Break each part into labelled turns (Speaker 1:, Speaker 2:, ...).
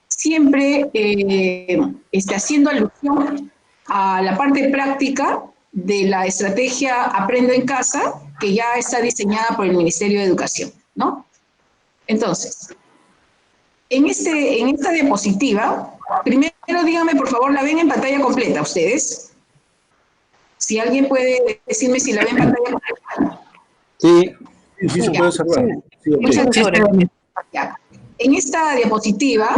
Speaker 1: siempre haciendo alusión a la parte práctica de la estrategia Aprendo en Casa, que ya está diseñada por el Ministerio de Educación, ¿no? Entonces, en esta diapositiva, primero díganme, por favor, ¿la ven en pantalla completa ustedes? Si alguien puede decirme si la ven en pantalla completa.
Speaker 2: Sí, sí se puede observar. Sí, okay.
Speaker 1: Muchas gracias. En esta diapositiva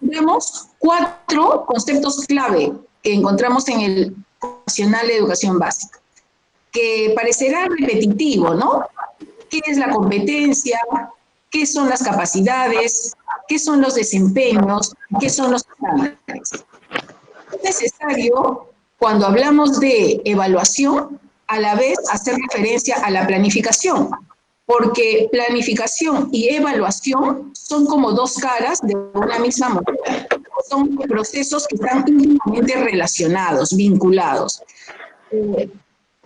Speaker 1: tenemos 4 conceptos clave que encontramos en el Nacional de Educación Básica, que parecerá repetitivo, ¿no? ¿Qué es la competencia? ¿Qué son las capacidades? ¿Qué son los desempeños? ¿Qué son los estándares? Es necesario, cuando hablamos de evaluación, a la vez hacer referencia a la planificación, porque planificación y evaluación son como 2 caras de una misma moneda. Son procesos que están íntimamente relacionados, vinculados.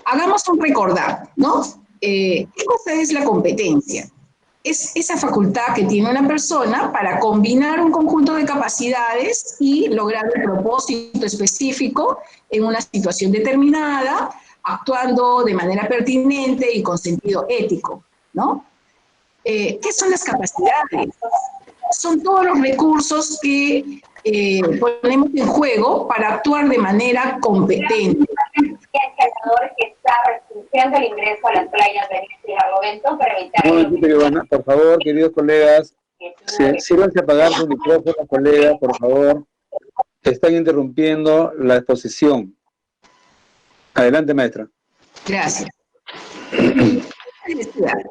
Speaker 1: Hagamos un recordar, ¿no? ¿Qué cosa es la competencia? Es esa facultad que tiene una persona para combinar un conjunto de capacidades y lograr un propósito específico en una situación determinada, actuando de manera pertinente y con sentido ético, ¿no? ¿Qué son las capacidades? Son todos los recursos que ponemos en juego para actuar de manera competente.
Speaker 3: Que está restringiendo el ingreso a las playas de este momento para evitar...
Speaker 2: Un momentito, Ivana, por favor, queridos colegas, sírvanse a apagar su micrófono, colegas, por favor. Están interrumpiendo la exposición. Adelante, maestra.
Speaker 1: Gracias.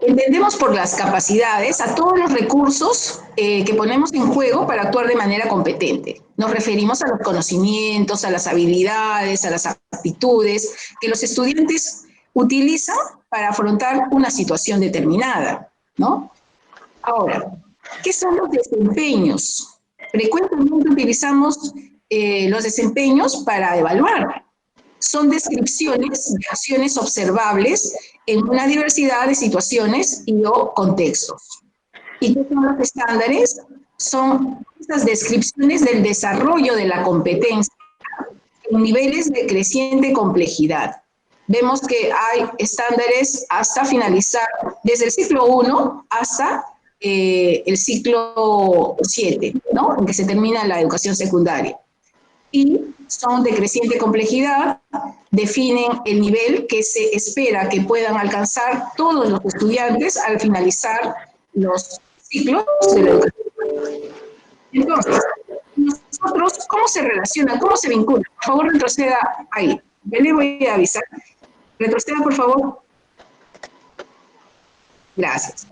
Speaker 1: Entendemos por las capacidades a todos los recursos que ponemos en juego para actuar de manera competente. Nos referimos a los conocimientos, a las habilidades, a las aptitudes que los estudiantes utilizan para afrontar una situación determinada, ¿no? Ahora, ¿qué son los desempeños? Frecuentemente utilizamos los desempeños para evaluar. Son descripciones de acciones observables en una diversidad de situaciones y o contextos. ¿Y qué son los estándares? Son estas descripciones del desarrollo de la competencia en niveles de creciente complejidad. Vemos que hay estándares hasta finalizar, desde el ciclo 1 hasta el ciclo 7, ¿no? En que se termina la educación secundaria. Y son de creciente complejidad, definen el nivel que se espera que puedan alcanzar todos los estudiantes al finalizar los ciclos de la educación. Entonces, nosotros, ¿cómo se relacionan? ¿Cómo se vinculan? Por favor, retroceda ahí. Yo le voy a avisar. Retroceda, por favor. Gracias.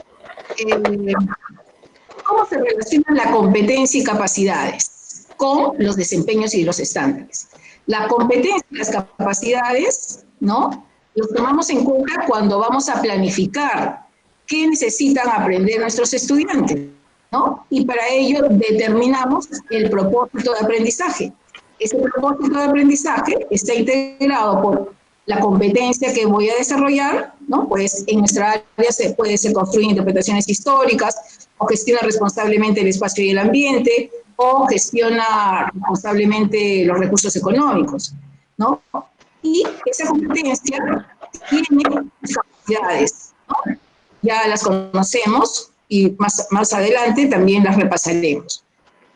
Speaker 1: ¿Cómo se relacionan la competencia y capacidades con los desempeños y los estándares? La competencia y las capacidades, ¿no? Los tomamos en cuenta cuando vamos a planificar qué necesitan aprender nuestros estudiantes, ¿no? Y para ello determinamos el propósito de aprendizaje. Ese propósito de aprendizaje está integrado por la competencia que voy a desarrollar, ¿no? Pues en nuestra área puede ser construir interpretaciones históricas, o gestiona responsablemente el espacio y el ambiente, o gestiona responsablemente los recursos económicos, ¿no? Y esa competencia tiene capacidades, ¿no? Ya las conocemos y más adelante también las repasaremos.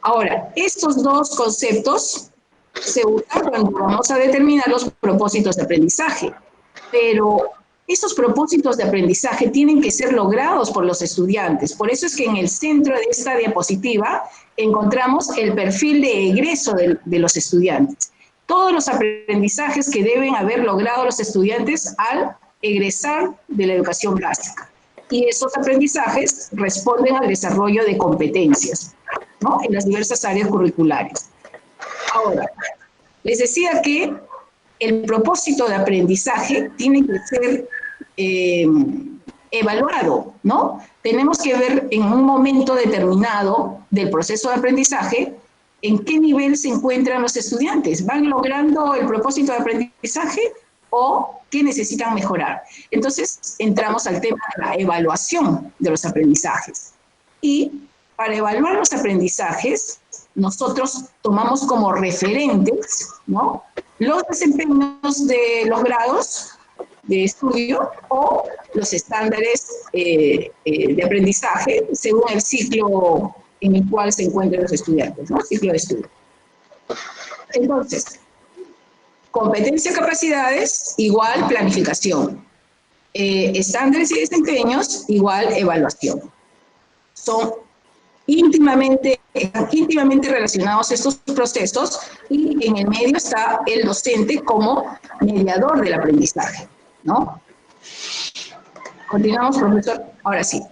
Speaker 1: Ahora, estos 2 conceptos se usan cuando vamos a determinar los propósitos de aprendizaje, pero esos propósitos de aprendizaje tienen que ser logrados por los estudiantes. Por eso es que en el centro de esta diapositiva encontramos el perfil de egreso de los estudiantes. Todos los aprendizajes que deben haber logrado los estudiantes al egresar de la educación básica. Y esos aprendizajes responden al desarrollo de competencias, ¿no? En las diversas áreas curriculares. Ahora, les decía que el propósito de aprendizaje tiene que ser evaluado, ¿no? Tenemos que ver en un momento determinado del proceso de aprendizaje en qué nivel se encuentran los estudiantes. ¿Van logrando el propósito de aprendizaje o qué necesitan mejorar? Entonces, entramos al tema de la evaluación de los aprendizajes. Y para evaluar los aprendizajes, nosotros tomamos como referentes, ¿no?, los desempeños de los grados de estudio o los estándares de aprendizaje según el ciclo en el cual se encuentran los estudiantes, ¿no?, ciclo de estudio. Entonces, competencia, capacidades, igual planificación. Estándares y desempeños, igual evaluación. Son íntimamente relacionados estos procesos, y en el medio está el docente como mediador del aprendizaje, ¿no? Continuamos, profesor. Ahora sí.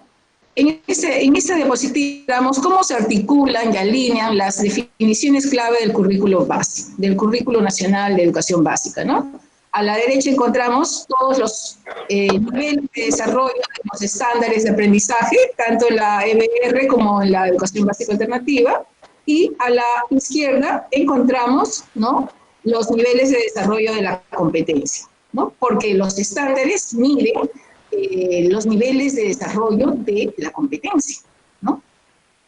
Speaker 1: En esta diapositiva vemos cómo se articulan y alinean las definiciones clave del currículo básico, del currículo nacional de educación básica, ¿no? A la derecha encontramos todos los niveles de desarrollo de los estándares de aprendizaje, tanto en la EBR como en la educación básica alternativa, y a la izquierda encontramos, ¿no?, los niveles de desarrollo de la competencia, ¿no?, porque los estándares miden los niveles de desarrollo de la competencia, ¿no?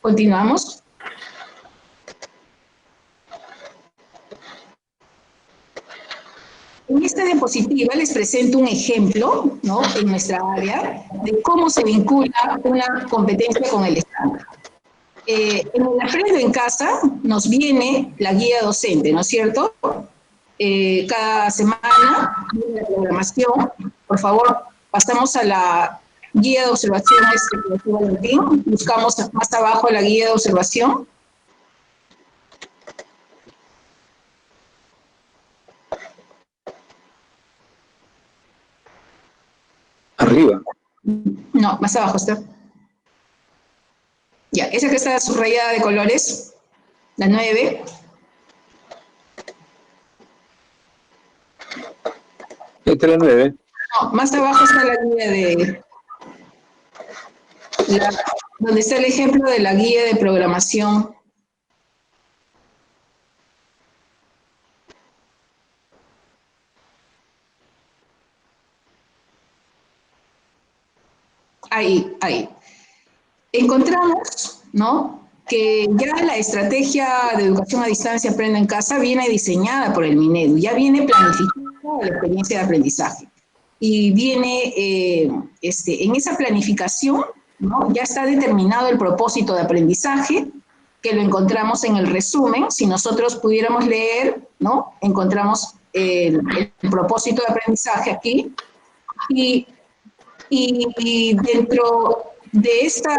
Speaker 1: Continuamos. En esta diapositiva les presento un ejemplo, ¿no?, en nuestra área, de cómo se vincula una competencia con el estándar. En el Aprendo en Casa nos viene la guía docente, ¿no es cierto? Cada semana, viene la programación. Por favor, pasamos a la guía de observación, Valentín. Buscamos más abajo la guía de observación.
Speaker 2: Arriba.
Speaker 1: No, más abajo está. Ya, esa que está subrayada de colores, la 9.
Speaker 2: Esta es la 9.
Speaker 1: No, más abajo está la guía de... donde está el ejemplo de la guía de programación. Ahí. Encontramos, ¿no?, que ya la estrategia de educación a distancia Aprendo en Casa viene diseñada por el Minedu, ya viene planificada la experiencia de aprendizaje. Y viene, en esa planificación, ¿no?, ya está determinado el propósito de aprendizaje, que lo encontramos en el resumen. Si nosotros pudiéramos leer, ¿no?, encontramos el propósito de aprendizaje aquí. Y dentro de esta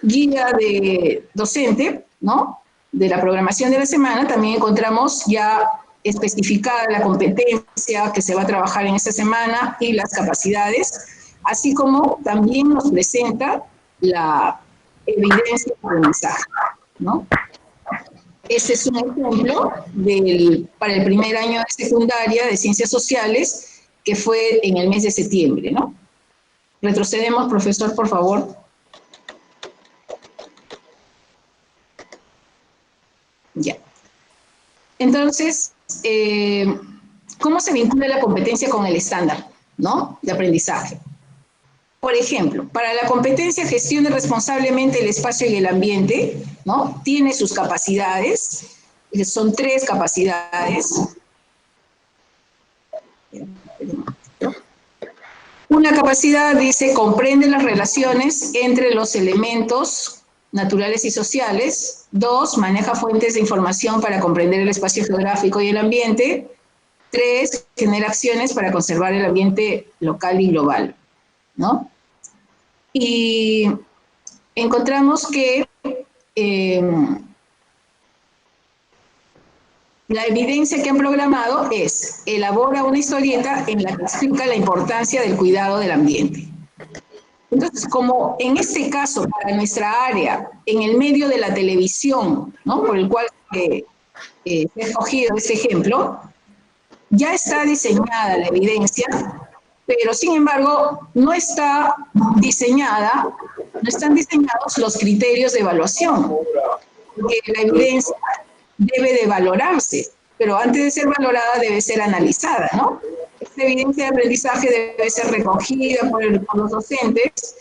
Speaker 1: guía de docente, ¿no?, de la programación de la semana, también encontramos ya especificada la competencia que se va a trabajar en esta semana y las capacidades, así como también nos presenta la evidencia de aprendizaje, ¿no? Este es un ejemplo para el primer año de secundaria de Ciencias Sociales, que fue en el mes de septiembre, ¿no? Retrocedemos, profesor, por favor. Ya. Entonces, ¿cómo se vincula la competencia con el estándar, ¿no?, de aprendizaje? Por ejemplo, para la competencia gestione responsablemente el espacio y el ambiente, ¿no?, tiene sus capacidades, son 3 capacidades. Una capacidad dice, comprende las relaciones entre los elementos naturales y sociales. 2, maneja fuentes de información para comprender el espacio geográfico y el ambiente. 3, genera acciones para conservar el ambiente local y global, ¿no? Y encontramos que la evidencia que han programado es, elabora una historieta en la que explica la importancia del cuidado del ambiente. Entonces, como en este caso, para nuestra área, en el medio de la televisión, ¿no?, por el cual se ha escogido este ejemplo, ya está diseñada la evidencia, pero sin embargo no están diseñados los criterios de evaluación, porque la evidencia debe de valorarse, pero antes de ser valorada debe ser analizada, ¿no? Esta evidencia de aprendizaje debe ser recogida por los docentes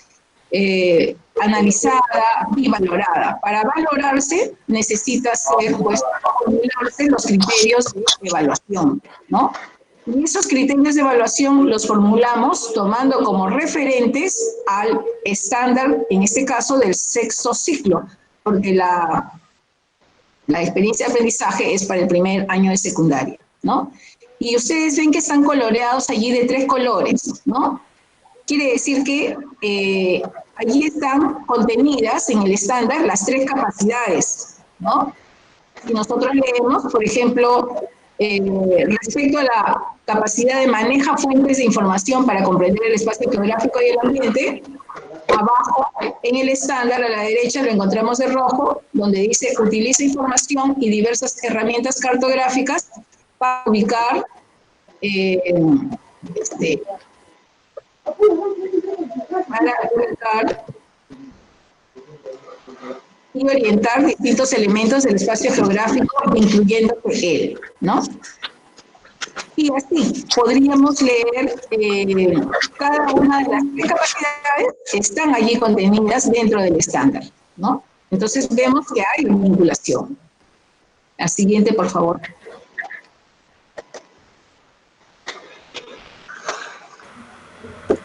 Speaker 1: analizada y valorada. Para valorarse necesita ser, pues, formularse los criterios de evaluación, ¿no? Y esos criterios de evaluación los formulamos tomando como referentes al estándar, en este caso, del sexto ciclo, porque la experiencia de aprendizaje es para el primer año de secundaria, ¿no? Y ustedes ven que están coloreados allí de 3 colores, ¿no? Quiere decir que allí están contenidas en el estándar las 3 capacidades, ¿no? Si nosotros leemos, por ejemplo, respecto a la capacidad de manejar fuentes de información para comprender el espacio geográfico y el ambiente, abajo en el estándar a la derecha lo encontramos de rojo, donde dice utiliza información y diversas herramientas cartográficas para ubicar y orientar distintos elementos del espacio geográfico, incluyendo él, ¿no? Y así podríamos leer cada una de las 3 capacidades que están allí contenidas dentro del estándar, ¿no? Entonces vemos que hay una vinculación. La siguiente, por favor.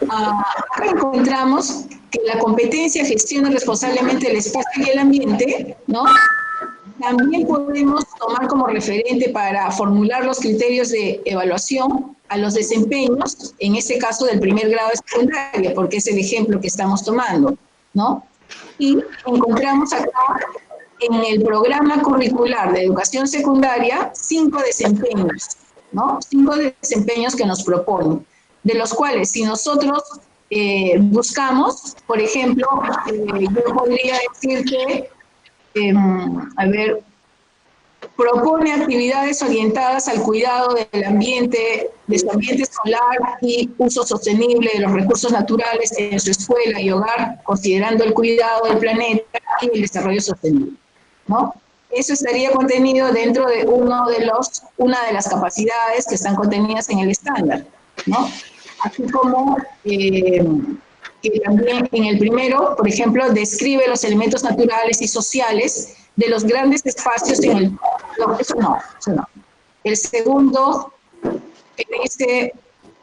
Speaker 1: Acá encontramos que la competencia gestiona responsablemente el espacio y el ambiente, ¿no? También podemos tomar como referente para formular los criterios de evaluación a los desempeños, en este caso del primer grado de secundaria, porque es el ejemplo que estamos tomando, ¿no? Y encontramos acá en el programa curricular de educación secundaria 5 desempeños, ¿no? 5 desempeños que nos proponen, de los cuales si nosotros buscamos, por ejemplo, yo podría decir que propone actividades orientadas al cuidado del ambiente, de su ambiente escolar y uso sostenible de los recursos naturales en su escuela y hogar, considerando el cuidado del planeta y el desarrollo sostenible, ¿no? Eso estaría contenido dentro de una de las capacidades que están contenidas en el estándar, ¿no? Así como que también en el primero, por ejemplo, describe los elementos naturales y sociales de los grandes espacios en el... No, eso no. El segundo,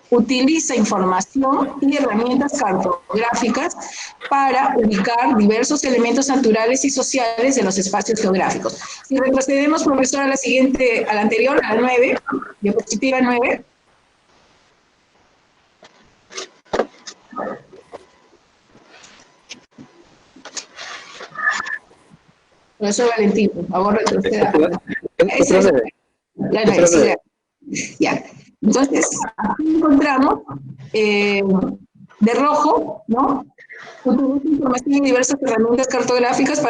Speaker 1: utiliza información y herramientas cartográficas para ubicar diversos elementos naturales y sociales de los espacios geográficos. Si retrocedemos, profesor, a la siguiente, a la anterior, a la 9, diapositiva 9. Profesor Valentín, por favor, retroceda. La 9, sí, ya. Entonces, aquí encontramos de rojo, ¿no? Utiliza información y diversas herramientas cartográficas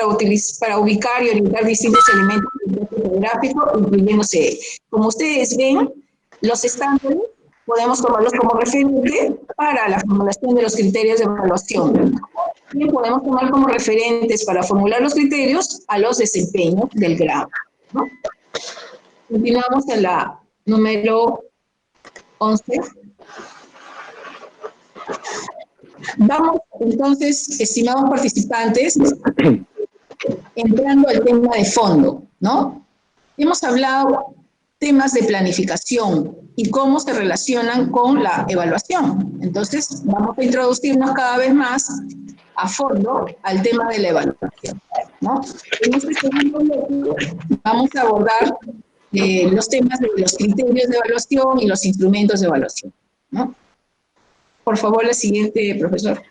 Speaker 1: para ubicar y orientar distintos elementos del espacio geográfico, incluyéndose. Como ustedes ven, los estándares podemos tomarlos como referente para la formulación de los criterios de evaluación. También podemos tomar como referentes para formular los criterios a los desempeños del grado, ¿no? Continuamos en la número 11. Vamos entonces, estimados participantes, entrando al tema de fondo, ¿no? Hemos hablado temas de planificación y cómo se relacionan con la evaluación. Entonces, vamos a introducirnos cada vez más a fondo al tema de la evaluación, ¿no? En este segundo bloque vamos a abordar los temas de los criterios de evaluación y los instrumentos de evaluación, ¿no? Por favor, la siguiente, profesor.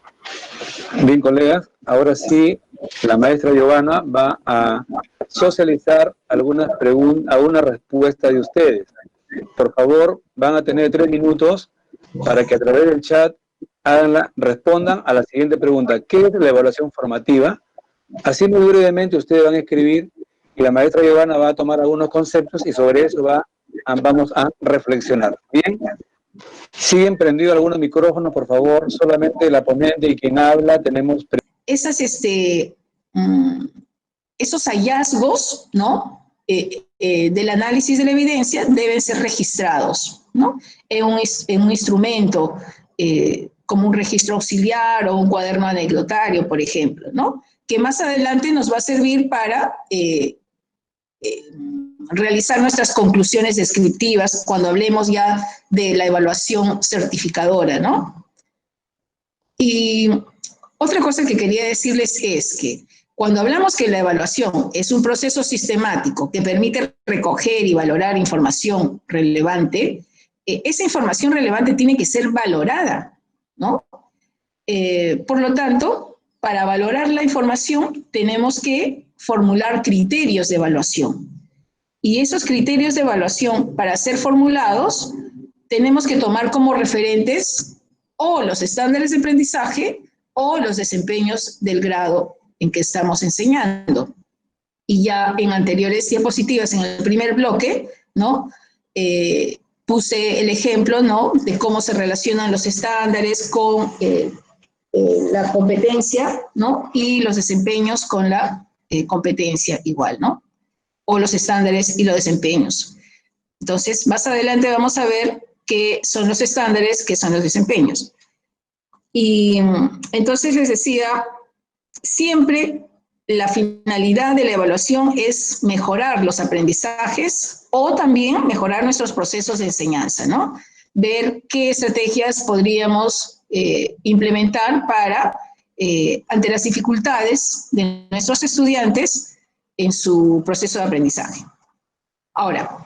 Speaker 2: Bien, colegas, ahora sí, la maestra Giovanna va a socializar algunas respuestas de ustedes. Por favor, van a tener 3 minutos para que a través del chat respondan a la siguiente pregunta. ¿Qué es la evaluación formativa? Así muy brevemente ustedes van a escribir y la maestra Giovanna va a tomar algunos conceptos y sobre eso vamos a reflexionar. ¿Bien? ¿Siguen prendidos algunos micrófonos, por favor? Solamente la ponente y quien habla tenemos...
Speaker 1: Esos hallazgos, ¿no? Del análisis de la evidencia deben ser registrados, ¿no? En un instrumento como un registro auxiliar o un cuaderno anecdotario, por ejemplo, ¿no? Que más adelante nos va a servir para realizar nuestras conclusiones descriptivas cuando hablemos ya de la evaluación certificadora, ¿no? Y otra cosa que quería decirles es que cuando hablamos que la evaluación es un proceso sistemático que permite recoger y valorar información relevante, esa información relevante tiene que ser valorada, ¿no? Por lo tanto, para valorar la información tenemos que formular criterios de evaluación. Y esos criterios de evaluación, para ser formulados, tenemos que tomar como referentes o los estándares de aprendizaje o los desempeños del grado en que estamos enseñando. Y ya en anteriores diapositivas, en el primer bloque, ¿no? Puse el ejemplo, ¿no?, de cómo se relacionan los estándares con la competencia, ¿no?, y los desempeños con la competencia igual, ¿no?, o los estándares y los desempeños. Entonces, más adelante vamos a ver qué son los estándares, qué son los desempeños. Y entonces les decía, siempre la finalidad de la evaluación es mejorar los aprendizajes o también mejorar nuestros procesos de enseñanza, ¿no? Ver qué estrategias podríamos implementar para, ante las dificultades de nuestros estudiantes en su proceso de aprendizaje. Ahora,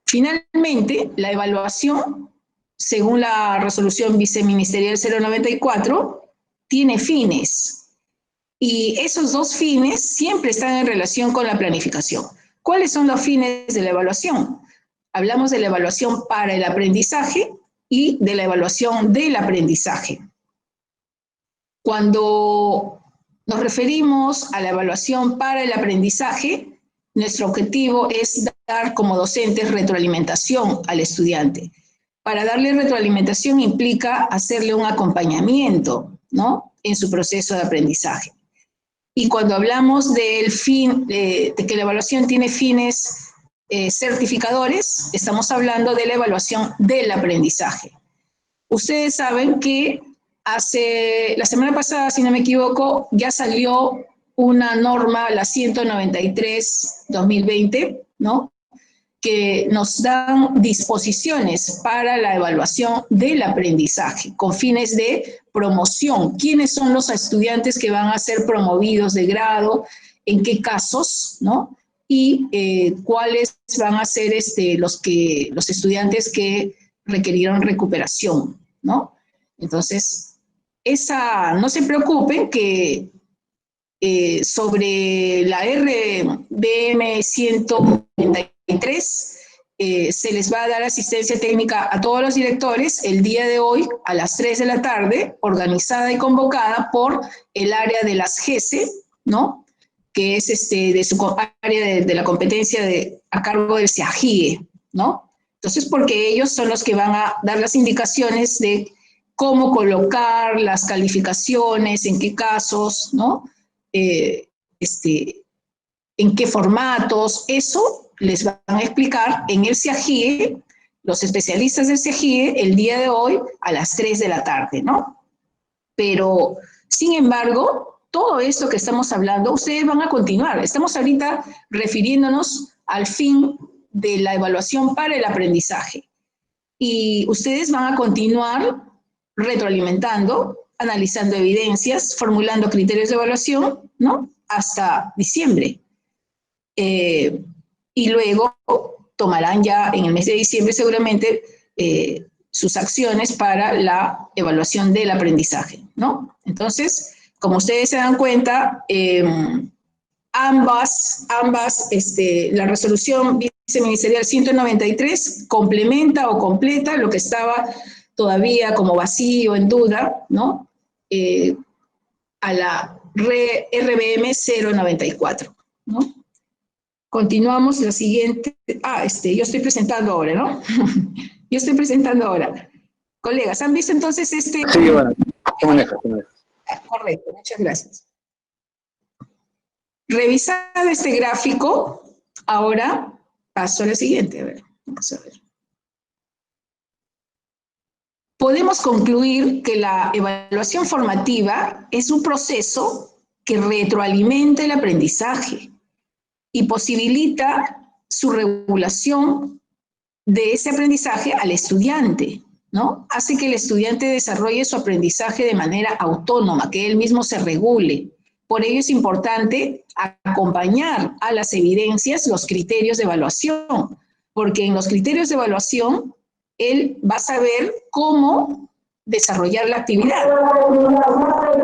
Speaker 1: finalmente, la evaluación, según la resolución viceministerial 094, tiene fines. Y esos dos fines siempre están en relación con la planificación. ¿Cuáles son los fines de la evaluación? Hablamos de la evaluación para el aprendizaje y de la evaluación del aprendizaje. Cuando nos referimos a la evaluación para el aprendizaje, nuestro objetivo es dar como docentes retroalimentación al estudiante. Para darle retroalimentación implica hacerle un acompañamiento, ¿no?, en su proceso de aprendizaje. Y cuando hablamos del fin, de que la evaluación tiene fines certificadores, estamos hablando de la evaluación del aprendizaje. Ustedes saben que la semana pasada, si no me equivoco, ya salió una norma, la 193/2020, ¿no?, que nos dan disposiciones para la evaluación del aprendizaje, con fines de promoción. ¿Quiénes son los estudiantes que van a ser promovidos de grado? ¿En qué casos? ¿No? Y cuáles van a ser los estudiantes que requirieron recuperación, ¿no? Entonces, no se preocupen que sobre la RBM 193 se les va a dar asistencia técnica a todos los directores el día de hoy a las 3 de la tarde, organizada y convocada por el área de las GESE, ¿no?, que es de su área de la competencia a cargo del CIAGIE, ¿no? Entonces, porque ellos son los que van a dar las indicaciones de cómo colocar las calificaciones, en qué casos, ¿no?, en qué formatos. Eso les van a explicar en el CIAGIE, los especialistas del CIAGIE, el día de hoy a las 3 de la tarde, ¿no? Pero, sin embargo, todo esto que estamos hablando, ustedes van a continuar. Estamos ahorita refiriéndonos al fin de la evaluación para el aprendizaje. Y ustedes van a continuar retroalimentando, analizando evidencias, formulando criterios de evaluación, ¿no?, hasta diciembre. Y luego tomarán ya en el mes de diciembre seguramente sus acciones para la evaluación del aprendizaje, ¿no? Entonces, como ustedes se dan cuenta, la resolución viceministerial 193 complementa o completa lo que estaba todavía como vacío, en duda, ¿no?, a la RBM 094, ¿no? Continuamos, la siguiente. Yo estoy presentando ahora, ¿no? Yo estoy presentando ahora. Colegas, ¿han visto entonces
Speaker 2: Sí, bueno, ¿cómo manejas?
Speaker 1: Correcto, muchas gracias. Revisado este gráfico, ahora paso a la siguiente. A ver, vamos a ver. podemos concluir que la evaluación formativa es un proceso que retroalimenta el aprendizaje y posibilita su regulación de ese aprendizaje al estudiante, ¿no? Hace que el estudiante desarrolle su aprendizaje de manera autónoma, que él mismo se regule. Por ello es importante acompañar a las evidencias los criterios de evaluación, porque en los criterios de evaluación él va a saber cómo desarrollar la actividad,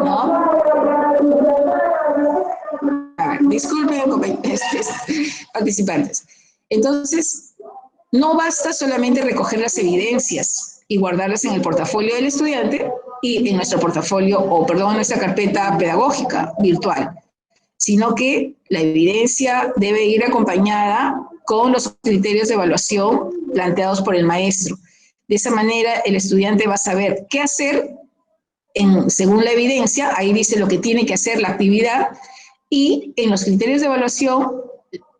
Speaker 1: ¿no? A ver, disculpen, participantes. Entonces, no basta solamente recoger las evidencias y guardarlas en el portafolio del estudiante y en nuestro portafolio, o perdón, en nuestra carpeta pedagógica virtual, sino que la evidencia debe ir acompañada con los criterios de evaluación planteados por el maestro. De esa manera, el estudiante va a saber qué hacer según la evidencia, ahí dice lo que tiene que hacer la actividad, y en los criterios de evaluación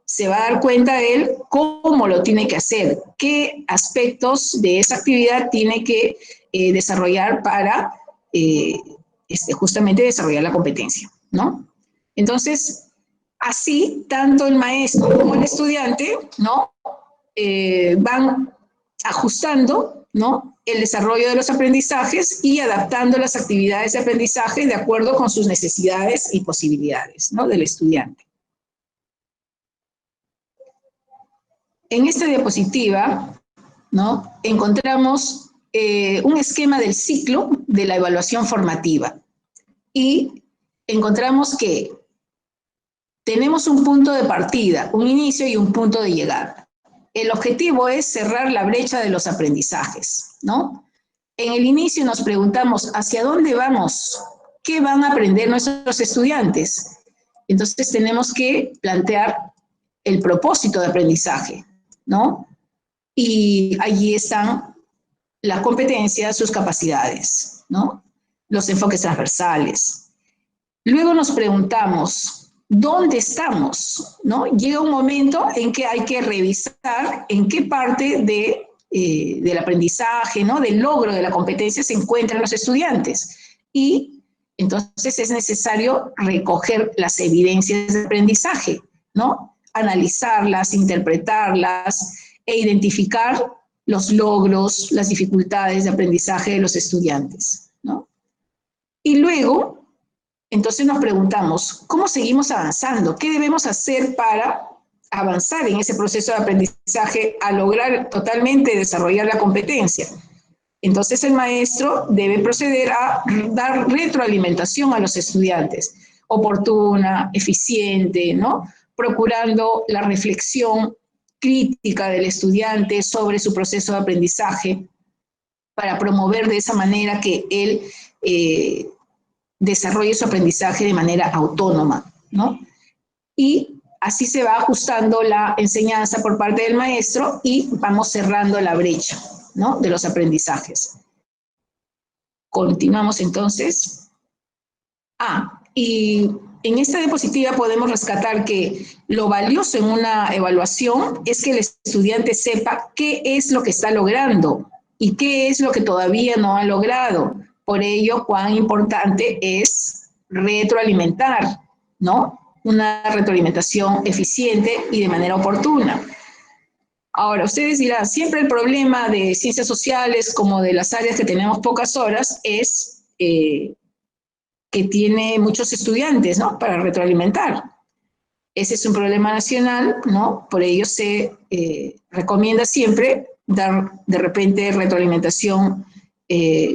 Speaker 1: se va a dar cuenta él cómo lo tiene que hacer, qué aspectos de esa actividad tiene que desarrollar para justamente desarrollar la competencia, ¿no? Entonces, así, tanto el maestro como el estudiante, ¿no? Van ajustando, ¿no? El desarrollo de los aprendizajes y adaptando las actividades de aprendizaje de acuerdo con sus necesidades y posibilidades, ¿no? Del estudiante. En esta diapositiva, ¿no? Encontramos un esquema del ciclo de la evaluación formativa y encontramos que tenemos un punto de partida, un inicio y un punto de llegada. El objetivo es cerrar la brecha de los aprendizajes, ¿no? En el inicio nos preguntamos, ¿hacia dónde vamos? ¿Qué van a aprender nuestros estudiantes? Entonces tenemos que plantear el propósito de aprendizaje, ¿no? Y allí están las competencias, sus capacidades, ¿no? Los enfoques transversales. Luego nos preguntamos, ¿dónde estamos? ¿No? Llega un momento en que hay que revisar en qué parte del aprendizaje, ¿no? Del logro de la competencia se encuentran los estudiantes. Y entonces es necesario recoger las evidencias de aprendizaje, ¿no? Analizarlas, interpretarlas e identificar los logros, las dificultades de aprendizaje de los estudiantes, ¿no? Y luego, entonces nos preguntamos, ¿cómo seguimos avanzando? ¿Qué debemos hacer para avanzar en ese proceso de aprendizaje a lograr totalmente desarrollar la competencia? Entonces el maestro debe proceder a dar retroalimentación a los estudiantes, oportuna, eficiente, ¿no? Procurando la reflexión crítica del estudiante sobre su proceso de aprendizaje para promover de esa manera que él desarrolle su aprendizaje de manera autónoma, ¿no? Y así se va ajustando la enseñanza por parte del maestro y vamos cerrando la brecha, ¿no? De los aprendizajes. Continuamos entonces. Y en esta diapositiva podemos rescatar que lo valioso en una evaluación es que el estudiante sepa qué es lo que está logrando y qué es lo que todavía no ha logrado. Por ello, cuán importante es retroalimentar, ¿no? Una retroalimentación eficiente y de manera oportuna. Ahora, ustedes dirán, siempre el problema de ciencias sociales como de las áreas que tenemos pocas horas es que tiene muchos estudiantes, ¿no? Para retroalimentar. Ese es un problema nacional, ¿no? Por ello se recomienda siempre dar de repente retroalimentación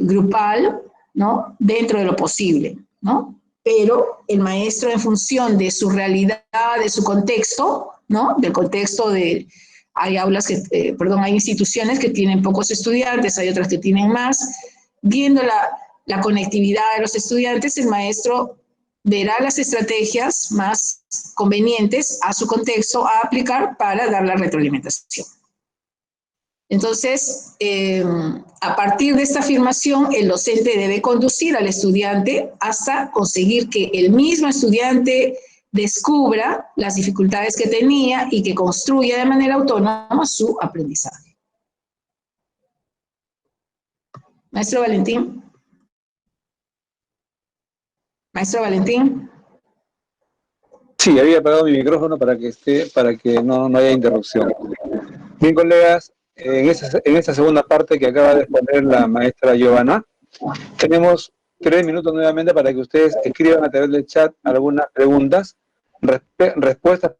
Speaker 1: grupal, ¿no? Dentro de lo posible, ¿no? Pero el maestro, en función de su realidad, de su contexto, ¿no? Del contexto de... Hay aulas que, hay instituciones que tienen pocos estudiantes, hay otras que tienen más. Viendo la conectividad de los estudiantes, el maestro verá las estrategias más convenientes a su contexto a aplicar para dar la retroalimentación. Entonces, a partir de esta afirmación, el docente debe conducir al estudiante hasta conseguir que el mismo estudiante descubra las dificultades que tenía y que construya de manera autónoma su aprendizaje. Maestro Valentín. Maestro Valentín.
Speaker 2: Sí, había apagado mi micrófono para que no haya interrupción. Bien, colegas, en esta segunda parte que acaba de exponer la maestra Giovanna, tenemos 3 minutos nuevamente para que ustedes escriban a través del chat algunas respuestas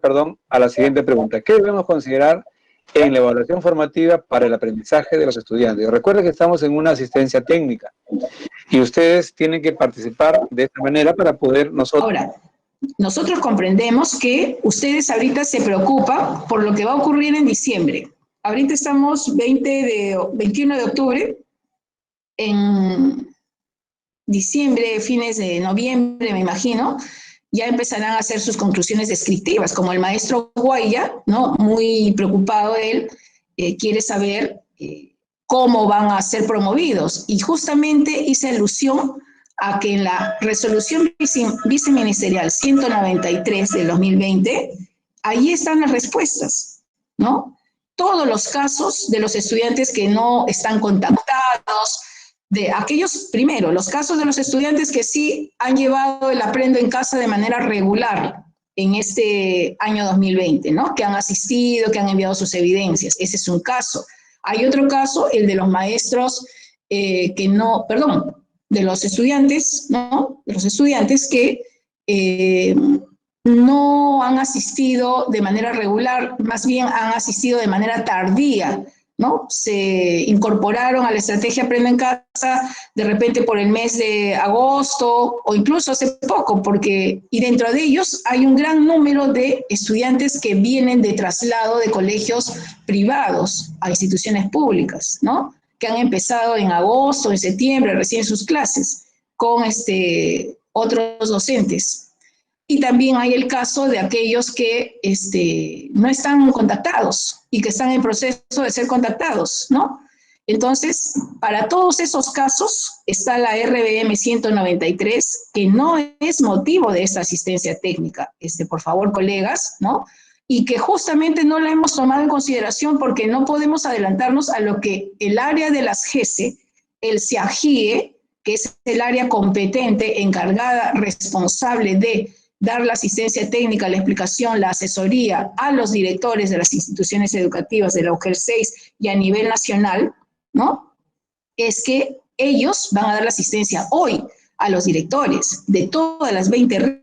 Speaker 2: a la siguiente pregunta. ¿Qué debemos considerar en la evaluación formativa para el aprendizaje de los estudiantes? Recuerden que estamos en una asistencia técnica y ustedes tienen que participar de esta manera para poder nosotros...
Speaker 1: Ahora, nosotros comprendemos que ustedes ahorita se preocupan por lo que va a ocurrir en diciembre. Ahorita estamos 21 de octubre, en diciembre, fines de noviembre, me imagino, ya empezarán a hacer sus conclusiones descriptivas, como el maestro Guaya, ¿no? Muy preocupado él, quiere saber cómo van a ser promovidos. Y justamente hice alusión a que en la resolución viceministerial 193 del 2020, ahí están las respuestas, ¿no? Todos los casos de los estudiantes que no están contactados, de aquellos, primero, los casos de los estudiantes que sí han llevado el Aprendo en Casa de manera regular en este año 2020, ¿no? Que han asistido, que han enviado sus evidencias. Ese es un caso. Hay otro caso, el de los maestros de los estudiantes, ¿no? De los estudiantes que no han asistido de manera regular, más bien han asistido de manera tardía, ¿no? Se incorporaron a la estrategia Aprendo en Casa de repente por el mes de agosto o incluso hace poco, y dentro de ellos hay un gran número de estudiantes que vienen de traslado de colegios privados a instituciones públicas, ¿no? Que han empezado en agosto, en septiembre, recién sus clases, con otros docentes. Y también hay el caso de aquellos que no están contactados y que están en proceso de ser contactados, ¿no? Entonces, para todos esos casos está la RBM 193, que no es motivo de esta asistencia técnica, por favor, colegas, ¿no? Y que justamente no la hemos tomado en consideración porque no podemos adelantarnos a lo que el área de las GESE, el SEAGIE, que es el área competente, encargada, responsable de dar la asistencia técnica, la explicación, la asesoría a los directores de las instituciones educativas de la UGEL 6 y a nivel nacional, ¿no? Es que ellos van a dar la asistencia hoy a los directores de todas las 20 redes,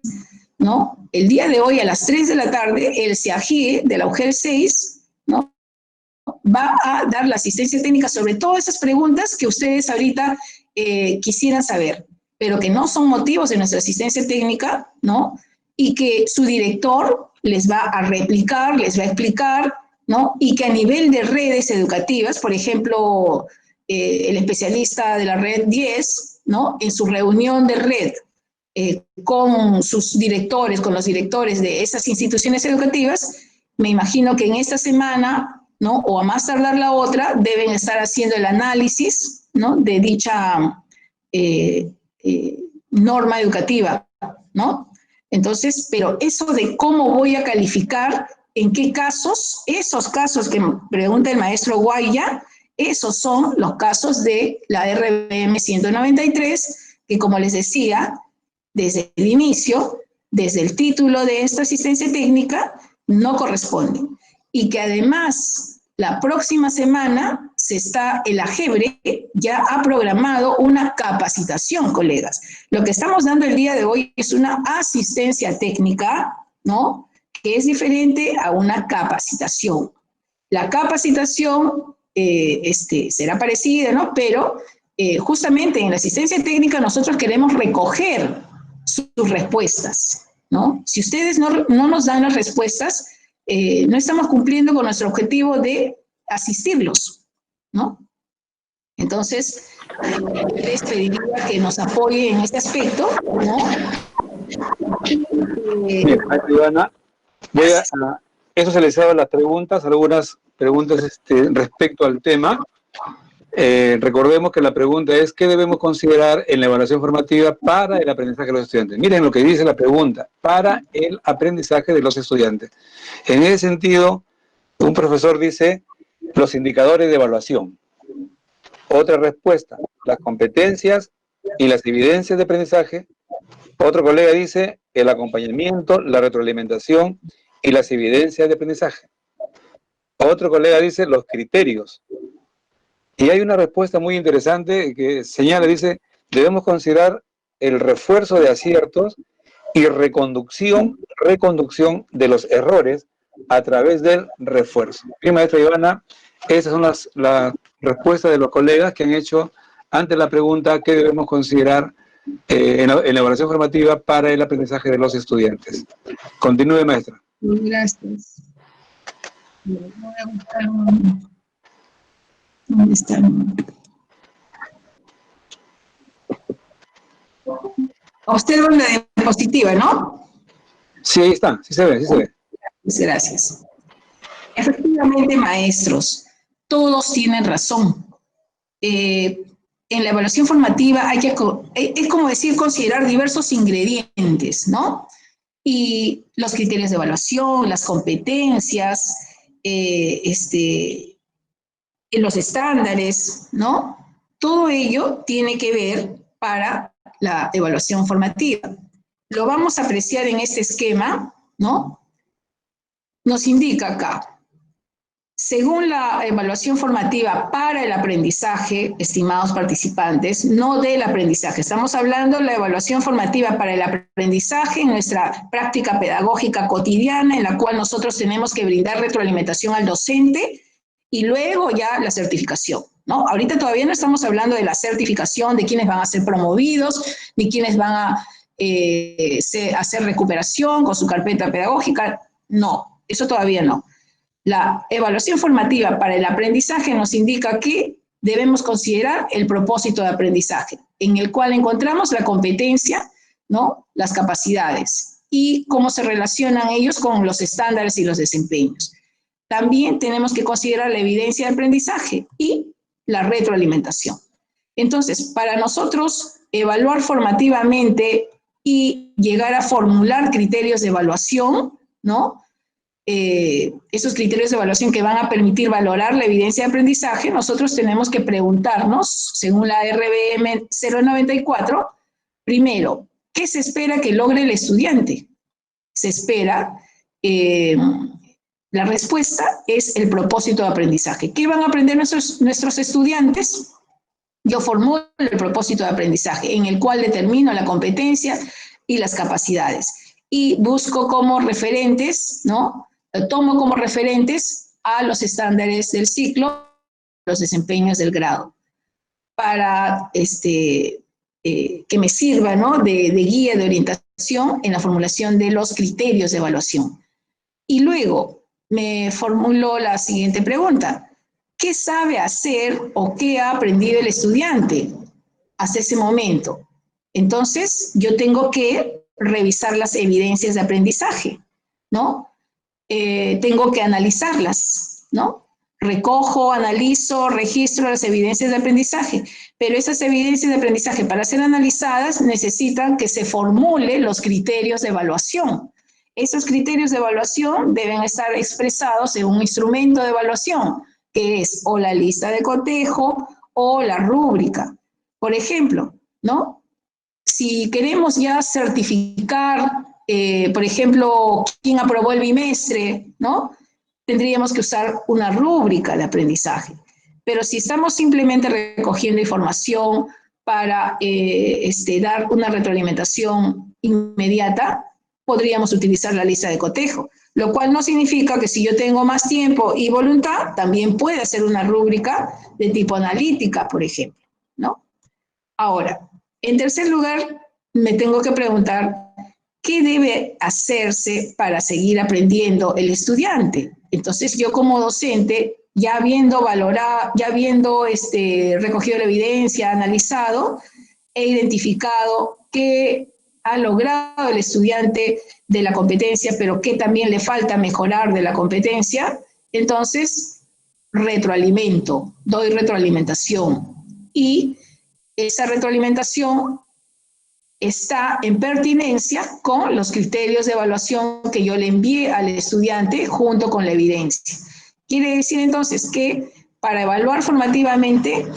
Speaker 1: ¿no? El día de hoy a las 3 de la tarde, el SEAGIE de la UGEL 6, ¿no? Va a dar la asistencia técnica sobre todas esas preguntas que ustedes ahorita quisieran saber, pero que no son motivos de nuestra asistencia técnica, ¿no? Y que su director les va a replicar, les va a explicar, ¿no? Y que a nivel de redes educativas, por ejemplo, el especialista de la red 10, ¿no? En su reunión de red con sus directores, con los directores de esas instituciones educativas, me imagino que en esta semana, ¿no? O a más tardar la otra, deben estar haciendo el análisis, ¿no? De dicha norma educativa, ¿no? Entonces, pero eso de cómo voy a calificar, en qué casos, esos casos que pregunta el maestro Guaya, esos son los casos de la RBM 193, que como les decía, desde el inicio, desde el título de esta asistencia técnica, no corresponden. Y que además, la próxima semana, el AGEBRE ya ha programado una capacitación, colegas. Lo que estamos dando el día de hoy es una asistencia técnica, ¿no? Que es diferente a una capacitación. La capacitación será parecida, ¿no? Pero justamente en la asistencia técnica nosotros queremos recoger sus respuestas, ¿no? Si ustedes no nos dan las respuestas, no estamos cumpliendo con nuestro objetivo de asistirlos, ¿no? Entonces, les pediría que nos apoyen en este aspecto, ¿no?
Speaker 2: Bien, Ivana, eso se les ha dado las preguntas, algunas preguntas respecto al tema. Recordemos que la pregunta es, ¿qué debemos considerar en la evaluación formativa para el aprendizaje de los estudiantes? Miren lo que dice la pregunta, para el aprendizaje de los estudiantes. En ese sentido, un profesor dice, los indicadores de evaluación. Otra respuesta, las competencias y las evidencias de aprendizaje. Otro colega dice el acompañamiento, la retroalimentación y las evidencias de aprendizaje. Otro colega dice los criterios. Y hay una respuesta muy interesante que señala, dice, debemos considerar el refuerzo de aciertos y reconducción de los errores a través del refuerzo. Bien, maestra Ivana, esas son las respuestas de los colegas que han hecho ante la pregunta ¿qué debemos considerar en la evaluación formativa para el aprendizaje de los estudiantes? Continúe, maestra.
Speaker 1: Gracias. Voy a buscar ¿dónde está? Observan la diapositiva, ¿no?
Speaker 2: Sí, ahí está, sí se ve, sí se ve.
Speaker 1: Gracias. Efectivamente, maestros, todos tienen razón. En la evaluación formativa hay que, es como decir, considerar diversos ingredientes, ¿no? Y los criterios de evaluación, las competencias, los estándares, ¿no? Todo ello tiene que ver para la evaluación formativa. Lo vamos a apreciar en este esquema, ¿no? Nos indica acá, según la evaluación formativa para el aprendizaje, estimados participantes, no del aprendizaje. Estamos hablando de la evaluación formativa para el aprendizaje en nuestra práctica pedagógica cotidiana, en la cual nosotros tenemos que brindar retroalimentación al docente y luego ya la certificación, ¿no? Ahorita todavía no estamos hablando de la certificación, de quiénes van a ser promovidos, ni quiénes van a hacer recuperación con su carpeta pedagógica. No, eso todavía no. La evaluación formativa para el aprendizaje nos indica que debemos considerar el propósito de aprendizaje, en el cual encontramos la competencia, ¿no? Las capacidades y cómo se relacionan ellos con los estándares y los desempeños. También tenemos que considerar la evidencia de aprendizaje y la retroalimentación. Entonces, para nosotros evaluar formativamente y llegar a formular criterios de evaluación, ¿no? Esos criterios de evaluación que van a permitir valorar la evidencia de aprendizaje, nosotros tenemos que preguntarnos, según la RBM 094, primero, ¿qué se espera que logre el estudiante? Se espera, la respuesta es el propósito de aprendizaje. ¿Qué van a aprender nuestros estudiantes? Yo formulo el propósito de aprendizaje, en el cual determino la competencia y las capacidades. Y busco como referentes, ¿no? Tomo como referentes a los estándares del ciclo, los desempeños del grado, para que me sirva, ¿no? de guía, de orientación en la formulación de los criterios de evaluación. Y luego me formulo la siguiente pregunta. ¿Qué sabe hacer o qué ha aprendido el estudiante hasta ese momento? Entonces, yo tengo que revisar las evidencias de aprendizaje, ¿no? Tengo que analizarlas, ¿no? Recojo, analizo, registro las evidencias de aprendizaje, pero esas evidencias de aprendizaje para ser analizadas necesitan que se formulen los criterios de evaluación. Esos criterios de evaluación deben estar expresados en un instrumento de evaluación, que es o la lista de cotejo o la rúbrica. Por ejemplo, ¿no? Si queremos ya certificar, por ejemplo, quién aprobó el bimestre, ¿no? Tendríamos que usar una rúbrica de aprendizaje. Pero si estamos simplemente recogiendo información para dar una retroalimentación inmediata, podríamos utilizar la lista de cotejo, lo cual no significa que si yo tengo más tiempo y voluntad, también puede hacer una rúbrica de tipo analítica, por ejemplo, ¿no? Ahora, en tercer lugar, me tengo que preguntar, ¿qué debe hacerse para seguir aprendiendo el estudiante? Entonces, yo como docente, ya habiendo valorado, ya habiendo recogido la evidencia, analizado, he identificado qué ha logrado el estudiante de la competencia, pero qué también le falta mejorar de la competencia, entonces retroalimento, doy retroalimentación. Y esa retroalimentación está en pertinencia con los criterios de evaluación que yo le envié al estudiante junto con la evidencia. Quiere decir entonces que para evaluar formativamente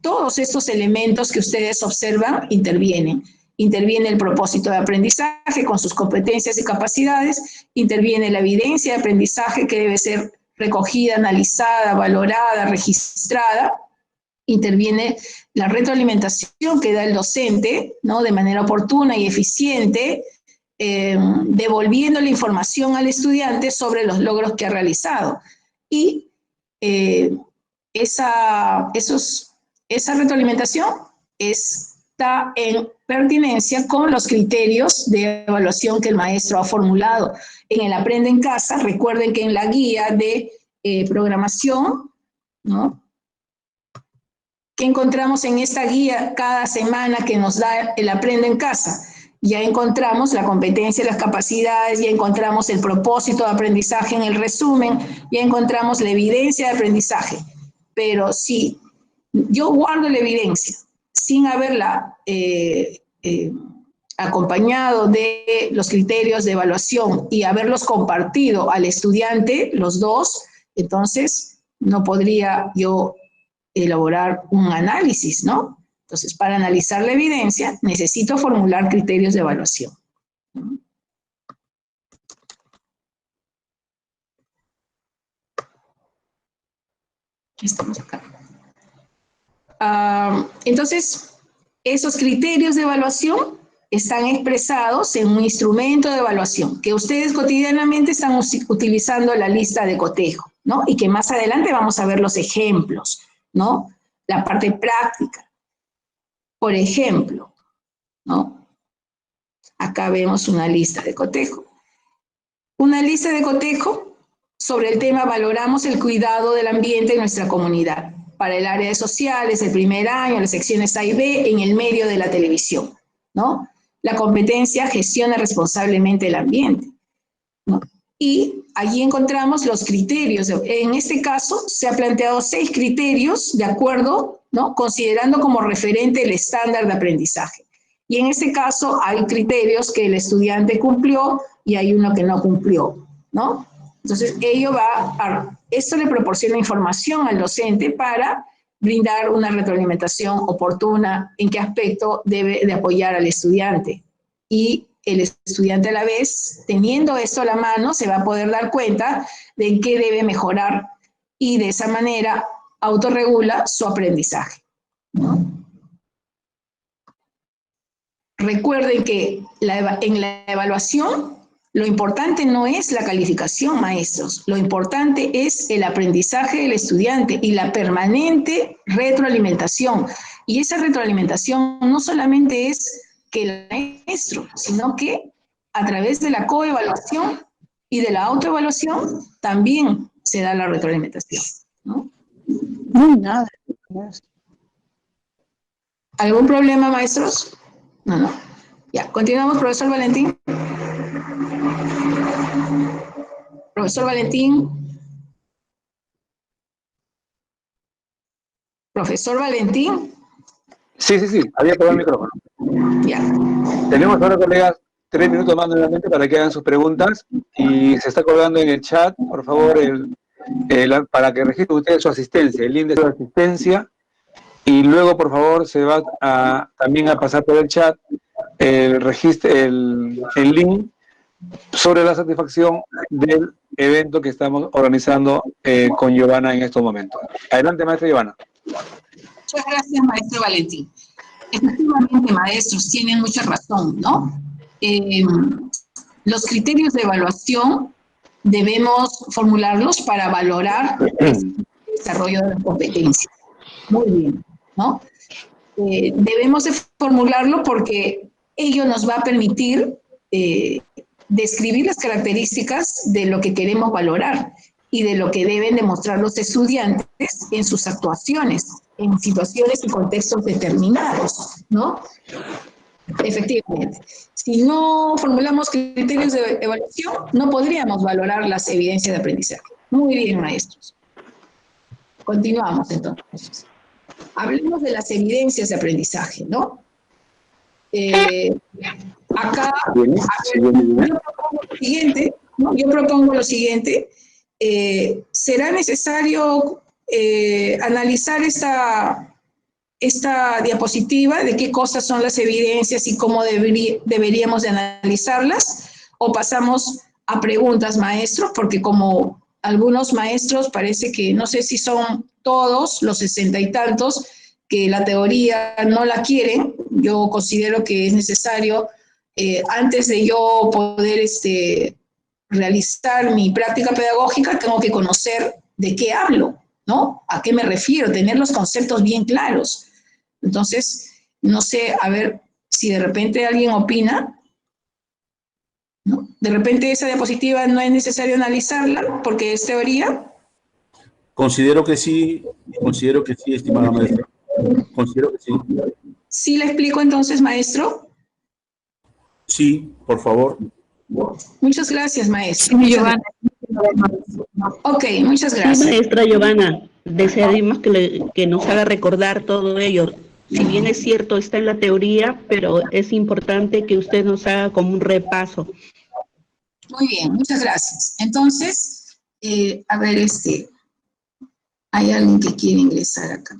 Speaker 1: todos estos elementos que ustedes observan intervienen. Interviene el propósito de aprendizaje con sus competencias y capacidades, interviene la evidencia de aprendizaje que debe ser recogida, analizada, valorada, registrada, interviene la retroalimentación que da el docente, ¿no?, de manera oportuna y eficiente, devolviendo la información al estudiante sobre los logros que ha realizado. Y esa retroalimentación está en pertinencia con los criterios de evaluación que el maestro ha formulado. En el Aprende en Casa, recuerden que en la guía de programación, ¿no?, que encontramos en esta guía cada semana que nos da el Aprende en Casa, ya encontramos la competencia, las capacidades, ya encontramos el propósito de aprendizaje en el resumen, ya encontramos la evidencia de aprendizaje. Pero si yo guardo la evidencia sin haberla acompañado de los criterios de evaluación y haberlos compartido al estudiante, los dos, entonces no podría yo elaborar un análisis, ¿no? Entonces, para analizar la evidencia, necesito formular criterios de evaluación. Estamos acá. Entonces, esos criterios de evaluación están expresados en un instrumento de evaluación que ustedes cotidianamente están utilizando la lista de cotejo, ¿no? Y que más adelante vamos a ver los ejemplos, ¿no? La parte práctica. Por ejemplo, ¿no? Acá vemos una lista de cotejo. Una lista de cotejo sobre el tema valoramos el cuidado del ambiente en nuestra comunidad. Para el área de sociales, el primer año, las secciones A y B, en el medio de la televisión, ¿no? La competencia gestiona responsablemente el ambiente, ¿no? Y allí encontramos los criterios. En este caso, se ha planteado 6 criterios de acuerdo, ¿no?, considerando como referente el estándar de aprendizaje. Y en este caso hay criterios que el estudiante cumplió y hay uno que no cumplió, ¿no? Entonces, esto le proporciona información al docente para brindar una retroalimentación oportuna en qué aspecto debe de apoyar al estudiante. Y el estudiante a la vez, teniendo esto a la mano, se va a poder dar cuenta de en qué debe mejorar y de esa manera autorregula su aprendizaje, ¿no? Recuerden que en la evaluación lo importante no es la calificación, maestros. Lo importante es el aprendizaje del estudiante y la permanente retroalimentación. Y esa retroalimentación no solamente es que el maestro, sino que a través de la coevaluación y de la autoevaluación también se da la retroalimentación, ¿no?
Speaker 4: No hay nada.
Speaker 1: ¿Algún problema, maestros? No. Ya, continuamos, profesor Valentín. Profesor Valentín. Profesor Valentín.
Speaker 2: Sí, había apagado el micrófono.
Speaker 1: Ya.
Speaker 2: Tenemos ahora, colegas, 3 minutos más nuevamente para que hagan sus preguntas y se está colgando en el chat, por favor, para que registren ustedes su asistencia, el link de su asistencia, y luego, por favor, se va también a pasar por el chat el link sobre la satisfacción del evento que estamos organizando con Giovanna en estos momentos. Adelante, maestra Giovanna.
Speaker 1: Muchas gracias, maestro Valentín. Efectivamente, maestros, tienen mucha razón, ¿no? Los criterios de evaluación debemos formularlos para valorar el desarrollo de las competencias. Muy bien, ¿no? Debemos de formularlo porque ello nos va a permitir describir las características de lo que queremos valorar y de lo que deben demostrar los estudiantes en sus actuaciones, en situaciones y contextos determinados, ¿no? Efectivamente. Si no formulamos criterios de evaluación, no podríamos valorar las evidencias de aprendizaje. Muy bien, maestros. Continuamos, entonces. Hablemos de las evidencias de aprendizaje, ¿no? Acá, yo propongo lo siguiente. ¿Será necesario analizar esta esta diapositiva de qué cosas son las evidencias y cómo deberíamos de analizarlas, o pasamos a preguntas, maestros, porque como algunos maestros parece que, no sé si son todos los 60 y tantos, que la teoría no la quieren. Yo considero que es necesario, antes de yo poder realizar mi práctica pedagógica, tengo que conocer de qué hablo, ¿no? ¿A qué me refiero? Tener los conceptos bien claros. Entonces, no sé, a ver si de repente alguien opina, ¿no? De repente esa diapositiva no es necesario analizarla porque es teoría.
Speaker 4: Considero que sí, estimada maestra. Considero que sí.
Speaker 1: ¿Sí le explico entonces, maestro?
Speaker 4: Sí, por favor.
Speaker 1: Muchas gracias, maestro.
Speaker 5: Sí, Giovanna.
Speaker 1: Ok, muchas
Speaker 5: Sí,
Speaker 1: gracias.
Speaker 5: maestra Giovanna, desearíamos que nos haga recordar todo ello. Si bien es cierto, está en la teoría, pero es importante que usted nos haga como un repaso.
Speaker 1: Muy bien, muchas gracias. Entonces, a ver, hay alguien que quiere ingresar acá.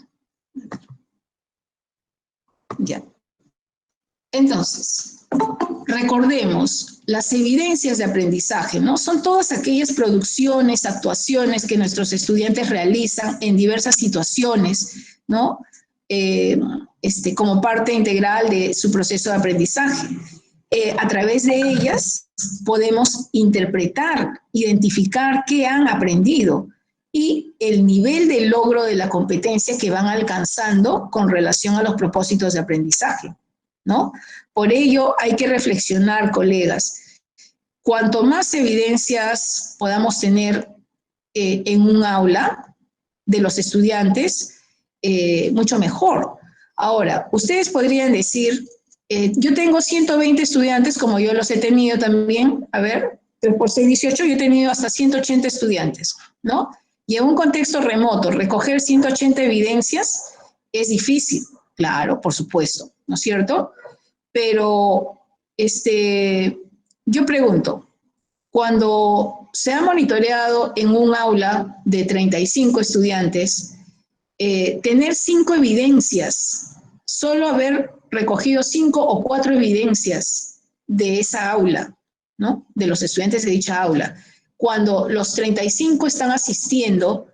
Speaker 1: Ya. Entonces, recordemos, las evidencias de aprendizaje, ¿no? Son todas aquellas producciones, actuaciones que nuestros estudiantes realizan en diversas situaciones, ¿no? Como parte integral de su proceso de aprendizaje. A través de ellas podemos interpretar, identificar qué han aprendido y el nivel de logro de la competencia que van alcanzando con relación a los propósitos de aprendizaje, ¿no? Por ello hay que reflexionar, colegas. Cuanto más evidencias podamos tener en un aula de los estudiantes, mucho mejor. Ahora, ustedes podrían decir, yo tengo 120 estudiantes, como yo los he tenido también, a ver, por ser 18 yo he tenido hasta 180 estudiantes, ¿no? Y en un contexto remoto, recoger 180 evidencias es difícil, claro, por supuesto, ¿no es cierto? Pero yo pregunto, cuando se ha monitoreado en un aula de 35 estudiantes, tener 5 evidencias, solo haber recogido 5 o 4 evidencias de esa aula, ¿no? De los estudiantes de dicha aula. Cuando los 35 están asistiendo,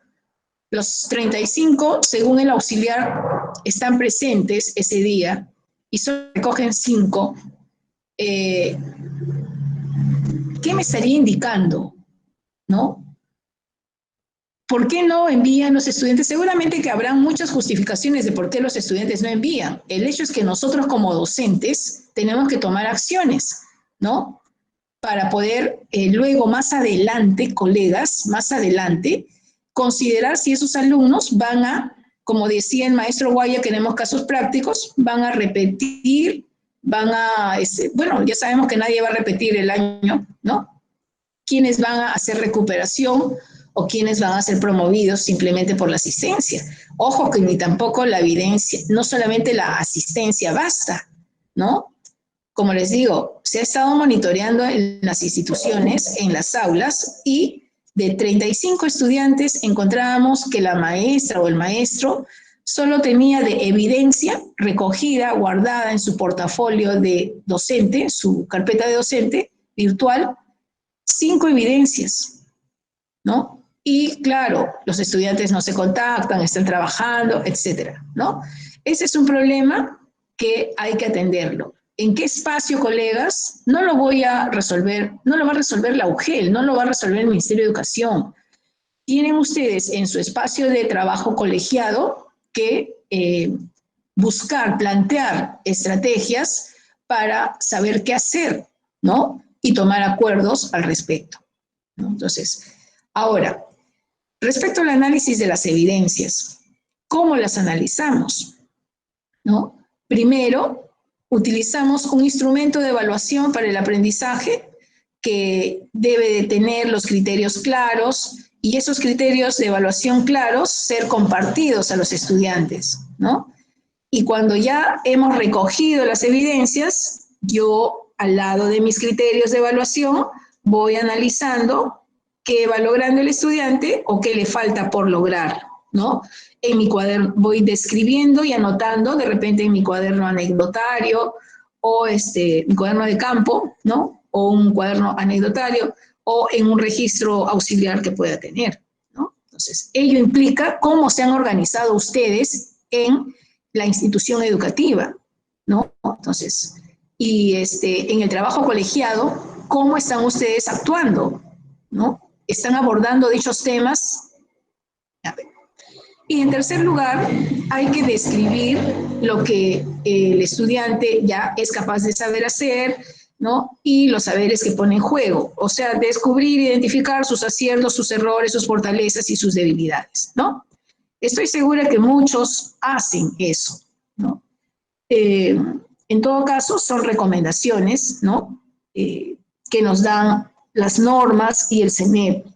Speaker 1: los 35, según el auxiliar, están presentes ese día y solo recogen 5, ¿qué me estaría indicando? ¿No? ¿Por qué no envían los estudiantes? Seguramente que habrán muchas justificaciones de por qué los estudiantes no envían. El hecho es que nosotros como docentes tenemos que tomar acciones, ¿no? Para poder luego más adelante, colegas, más adelante, considerar si esos alumnos van a, como decía el maestro Guaya, que tenemos casos prácticos, van a repetir, van a, bueno, ya sabemos que nadie va a repetir el año, ¿no? ¿Quiénes van a hacer recuperación o quiénes van a ser promovidos simplemente por la asistencia? Ojo que ni tampoco la evidencia, no solamente la asistencia basta, ¿no? Como les digo, se ha estado monitoreando en las instituciones, en las aulas, y de 35 estudiantes encontrábamos que la maestra o el maestro solo tenía de evidencia recogida, guardada en su portafolio de docente, su carpeta de docente virtual, 5 evidencias, ¿no? Y claro, los estudiantes no se contactan, están trabajando, etcétera, ¿no? Ese es un problema que hay que atenderlo. ¿En qué espacio, colegas? No lo voy a resolver, no lo va a resolver la UGEL, no lo va a resolver el Ministerio de Educación. Tienen ustedes en su espacio de trabajo colegiado que buscar, plantear estrategias para saber qué hacer, ¿no? Y tomar acuerdos al respecto, ¿no? Entonces, ahora, respecto al análisis de las evidencias, ¿cómo las analizamos? ¿No? Primero, utilizamos un instrumento de evaluación para el aprendizaje que debe de tener los criterios claros y esos criterios de evaluación claros ser compartidos a los estudiantes, ¿no? Y cuando ya hemos recogido las evidencias, yo al lado de mis criterios de evaluación voy analizando qué va logrando el estudiante o qué le falta por lograr, ¿no? En mi cuaderno voy describiendo y anotando, de repente en mi cuaderno anecdotario, o mi cuaderno de campo, ¿no? O un cuaderno anecdotario, o en un registro auxiliar que pueda tener, ¿no? Entonces, ello implica cómo se han organizado ustedes en la institución educativa, ¿no? Entonces, y en el trabajo colegiado, ¿cómo están ustedes actuando? ¿No? ¿Están abordando dichos temas? A ver. Y en tercer lugar, hay que describir lo que el estudiante ya es capaz de saber hacer, ¿no? Y los saberes que pone en juego. O sea, descubrir, identificar sus aciertos, sus errores, sus fortalezas y sus debilidades, ¿no? Estoy segura que muchos hacen eso, ¿no? En todo caso, son recomendaciones, ¿no? Que nos dan las normas y el CENEP.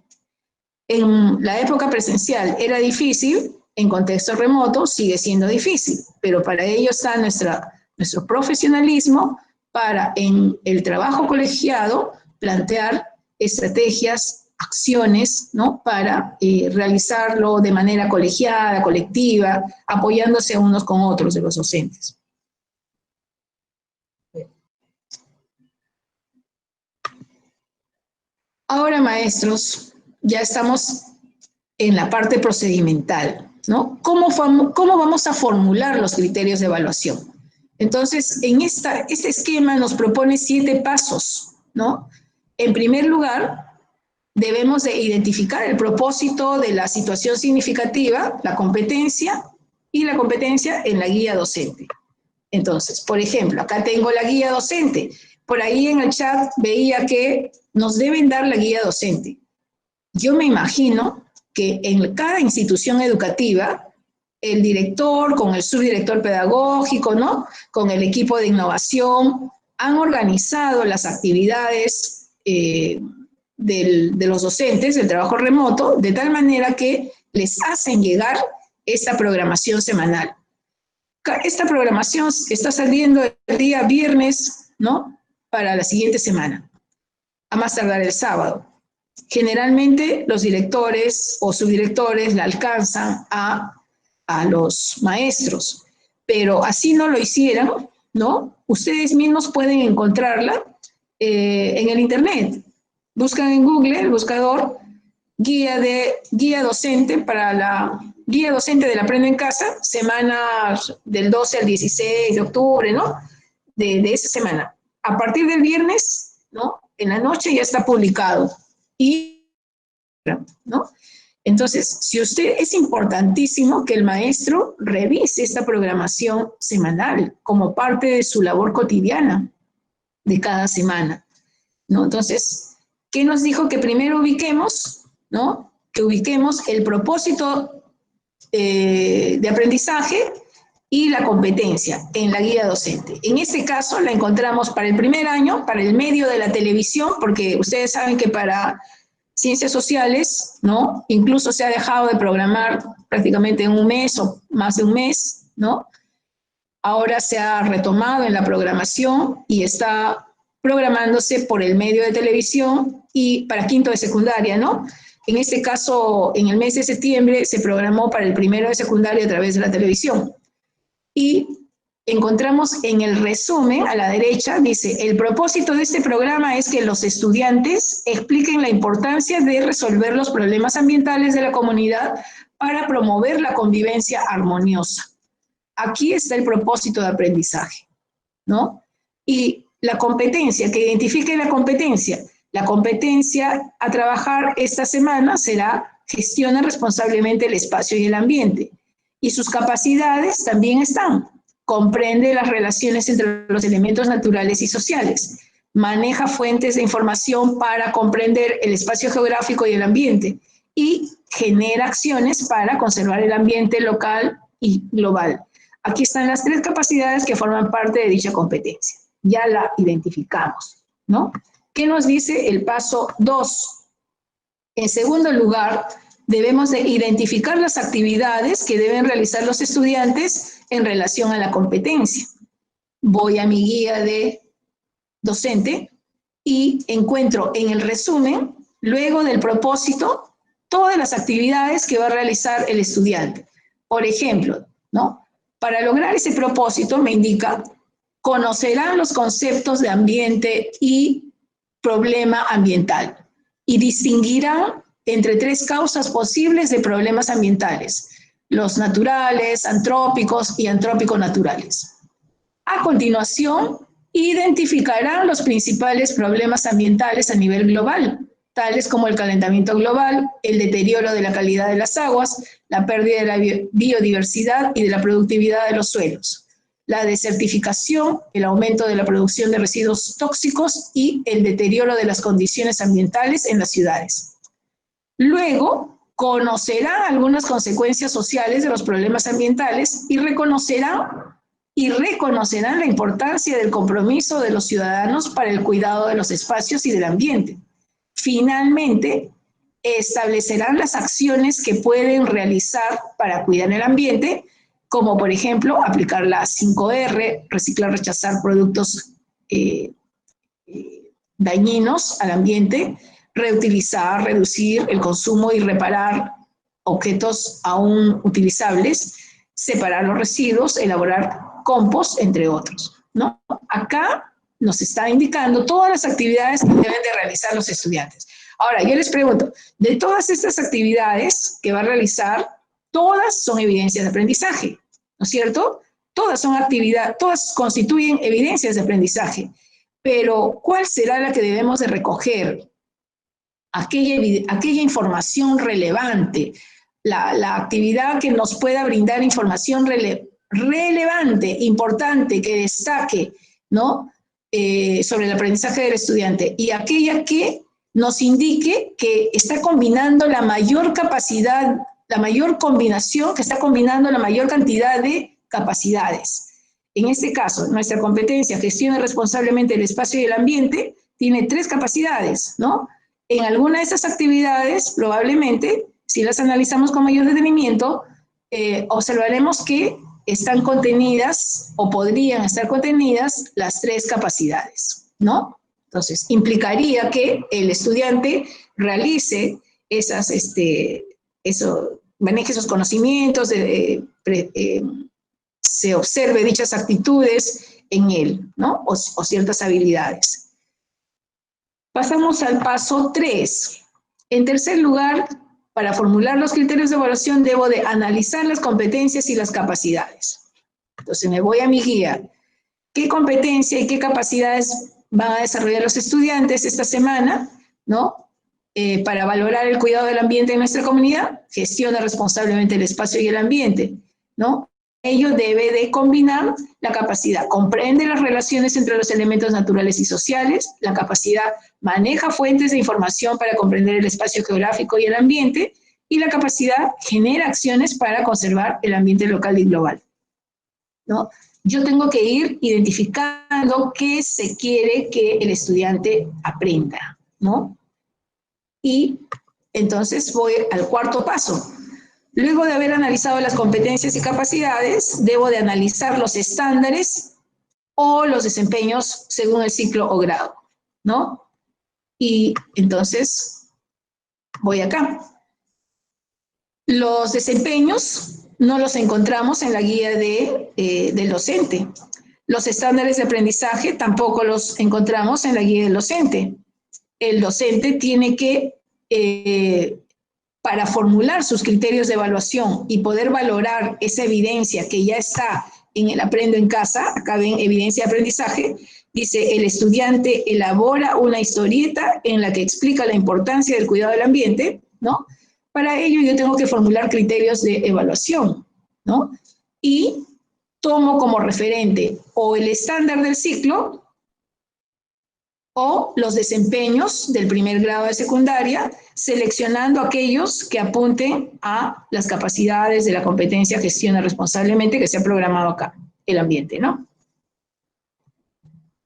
Speaker 1: En la época presencial era difícil, en contexto remoto sigue siendo difícil, pero para ello está nuestro profesionalismo para en el trabajo colegiado plantear estrategias, acciones, ¿no? Para realizarlo de manera colegiada, colectiva, apoyándose unos con otros de los docentes. Ahora, maestros, ya estamos en la parte procedimental, ¿no? ¿Cómo vamos a formular los criterios de evaluación? Entonces, en este esquema nos propone 7 pasos, ¿no? En primer lugar, debemos de identificar el propósito de la situación significativa, la competencia y la competencia en la guía docente. Entonces, por ejemplo, acá tengo la guía docente. Por ahí en el chat veía que nos deben dar la guía docente. Yo me imagino que en cada institución educativa, el director con el subdirector pedagógico, ¿no? Con el equipo de innovación, han organizado las actividades de los docentes del trabajo remoto, de tal manera que les hacen llegar esta programación semanal. Esta programación está saliendo el día viernes, ¿no? Para la siguiente semana, a más tardar el sábado. Generalmente los directores o subdirectores la alcanzan a los maestros, pero así no lo hicieran, ¿no? Ustedes mismos pueden encontrarla en el internet. Buscan en Google, el buscador, guía docente para la guía docente del Aprende en Casa, semana del 12 al 16 de octubre, ¿no? De esa semana. A partir del viernes, ¿no? En la noche ya está publicado. ¿No? Entonces, es importantísimo que el maestro revise esta programación semanal como parte de su labor cotidiana de cada semana, ¿no? Entonces, ¿qué nos dijo? Que primero ubiquemos, ¿no? Que ubiquemos el propósito de aprendizaje y la competencia en la guía docente. En este caso la encontramos para el primer año, para el medio de la televisión, porque ustedes saben que para ciencias sociales, ¿no? Incluso se ha dejado de programar prácticamente en un mes o más de un mes, ¿no? Ahora se ha retomado en la programación y está programándose por el medio de televisión y para quinto de secundaria, ¿no? En este caso, en el mes de septiembre se programó para el primero de secundaria a través de la televisión. Y encontramos en el resumen, a la derecha, dice, el propósito de este programa es que los estudiantes expliquen la importancia de resolver los problemas ambientales de la comunidad para promover la convivencia armoniosa. Aquí está el propósito de aprendizaje, ¿no? Y la competencia, que identifique la competencia a trabajar esta semana será gestiona responsablemente el espacio y el ambiente. Y sus capacidades también están. Comprende las relaciones entre los elementos naturales y sociales. Maneja fuentes de información para comprender el espacio geográfico y el ambiente. Y genera acciones para conservar el ambiente local y global. Aquí están las 3 capacidades que forman parte de dicha competencia. Ya la identificamos, ¿no? ¿Qué nos dice el paso 2? En segundo lugar, debemos de identificar las actividades que deben realizar los estudiantes en relación a la competencia. Voy a mi guía de docente y encuentro en el resumen, luego del propósito, todas las actividades que va a realizar el estudiante. Por ejemplo, ¿no? Para lograr ese propósito, me indica, conocerán los conceptos de ambiente y problema ambiental y distinguirán entre 3 causas posibles de problemas ambientales: los naturales, antrópicos y antrópico-naturales. A continuación, identificarán los principales problemas ambientales a nivel global, tales como el calentamiento global, el deterioro de la calidad de las aguas, la pérdida de la biodiversidad y de la productividad de los suelos, la desertificación, el aumento de la producción de residuos tóxicos y el deterioro de las condiciones ambientales en las ciudades. Luego, conocerán algunas consecuencias sociales de los problemas ambientales y reconocerán la importancia del compromiso de los ciudadanos para el cuidado de los espacios y del ambiente. Finalmente, establecerán las acciones que pueden realizar para cuidar el ambiente, como por ejemplo aplicar la 5R, reciclar, rechazar productos dañinos al ambiente, reutilizar, reducir el consumo y reparar objetos aún utilizables, separar los residuos, elaborar compost, entre otros, ¿no? Acá nos está indicando todas las actividades que deben de realizar los estudiantes. Ahora, yo les pregunto, de todas estas actividades que va a realizar, todas son evidencias de aprendizaje, ¿no es cierto? Todas son actividades, todas constituyen evidencias de aprendizaje, pero ¿cuál será la que debemos de recoger? Aquella información relevante, la actividad que nos pueda brindar información relevante, importante, que destaque, ¿no? Sobre el aprendizaje del estudiante, y aquella que nos indique que está combinando la mayor capacidad, la mayor combinación, que está combinando la mayor cantidad de capacidades. En este caso, nuestra competencia gestiona responsablemente el espacio y el ambiente, tiene 3 capacidades, ¿no? En alguna de estas actividades, probablemente, si las analizamos con mayor detenimiento, observaremos que están contenidas o podrían estar contenidas las 3 capacidades, ¿no? Entonces, implicaría que el estudiante realice maneje esos conocimientos, se observe dichas actitudes en él, ¿no? O ciertas habilidades. Pasamos al paso 3. En tercer lugar, para formular los criterios de evaluación debo de analizar las competencias y las capacidades. Entonces me voy a mi guía. ¿Qué competencia y qué capacidades van a desarrollar los estudiantes esta semana, ¿no? Para valorar el cuidado del ambiente en nuestra comunidad? Gestiona responsablemente el espacio y el ambiente, ¿no? Ello debe de combinar la capacidad, comprende las relaciones entre los elementos naturales y sociales, la capacidad maneja fuentes de información para comprender el espacio geográfico y el ambiente, y la capacidad genera acciones para conservar el ambiente local y global, ¿no? Yo tengo que ir identificando qué se quiere que el estudiante aprenda, ¿no? Y entonces voy al cuarto paso. Luego de haber analizado las competencias y capacidades, debo de analizar los estándares o los desempeños según el ciclo o grado, ¿no? Y entonces voy acá. Los desempeños no los encontramos en la guía del docente. Los estándares de aprendizaje tampoco los encontramos en la guía del docente. El docente tiene que, para formular sus criterios de evaluación y poder valorar esa evidencia que ya está en el Aprendo en Casa, acá ven evidencia de aprendizaje, dice, el estudiante elabora una historieta en la que explica la importancia del cuidado del ambiente, ¿no? Para ello yo tengo que formular criterios de evaluación, ¿no? Y tomo como referente o el estándar del ciclo o los desempeños del primer grado de secundaria, seleccionando aquellos que apunten a las capacidades de la competencia gestiona responsablemente que se ha programado acá, el ambiente, ¿no?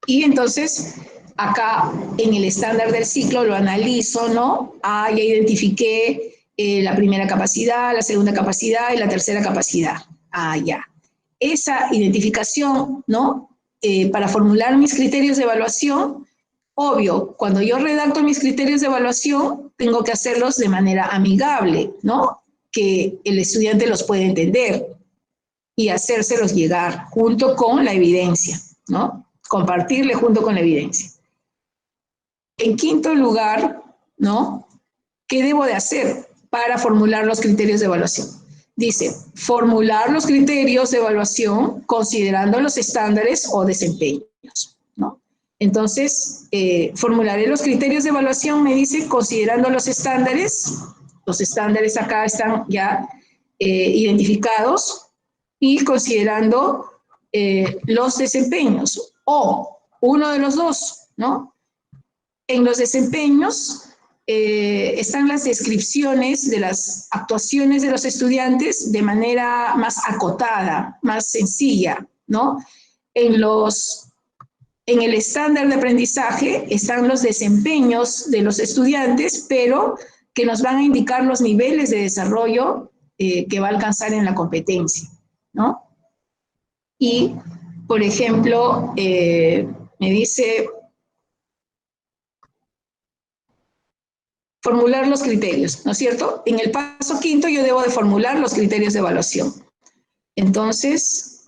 Speaker 1: Y entonces, acá en el estándar del ciclo lo analizo, ¿no? Ya identifiqué la primera capacidad, la segunda capacidad y la tercera capacidad. Ya. Esa identificación, ¿no? Para formular mis criterios de evaluación, Obvio, cuando yo redacto mis criterios de evaluación, tengo que hacerlos de manera amigable, ¿no? Que el estudiante los pueda entender y hacérselos llegar junto con la evidencia, ¿no? Compartirle junto con la evidencia. En quinto lugar, ¿no? ¿Qué debo de hacer para formular los criterios de evaluación? Dice, formular los criterios de evaluación considerando los estándares o desempeños, ¿no? Entonces, formularé los criterios de evaluación, me dice, considerando los estándares acá están ya identificados, y considerando los desempeños, o uno de los dos, ¿no? En los desempeños están las descripciones de las actuaciones de los estudiantes de manera más acotada, más sencilla, ¿no? En el estándar de aprendizaje están los desempeños de los estudiantes, pero que nos van a indicar los niveles de desarrollo que va a alcanzar en la competencia, ¿no? Y, por ejemplo, me dice formular los criterios, ¿no es cierto? En el paso quinto yo debo de formular los criterios de evaluación. Entonces,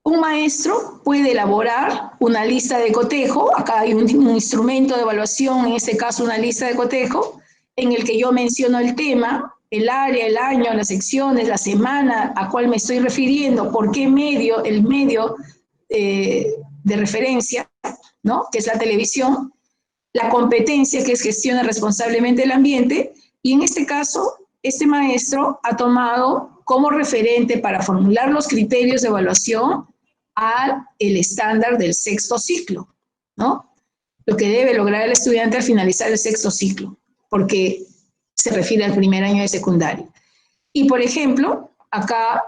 Speaker 1: un maestro puede elaborar una lista de cotejo, acá hay un instrumento de evaluación, en este caso una lista de cotejo, en el que yo menciono el tema, el área, el año, las secciones, la semana a cuál me estoy refiriendo, por qué medio, el medio de referencia, ¿no? Que es la televisión, la competencia, que es gestiona responsablemente el ambiente, y en este caso, este maestro ha tomado como referente para formular los criterios de evaluación al estándar del sexto ciclo, ¿no? Lo que debe lograr el estudiante al finalizar el sexto ciclo, porque se refiere al primer año de secundaria. Y, por ejemplo, acá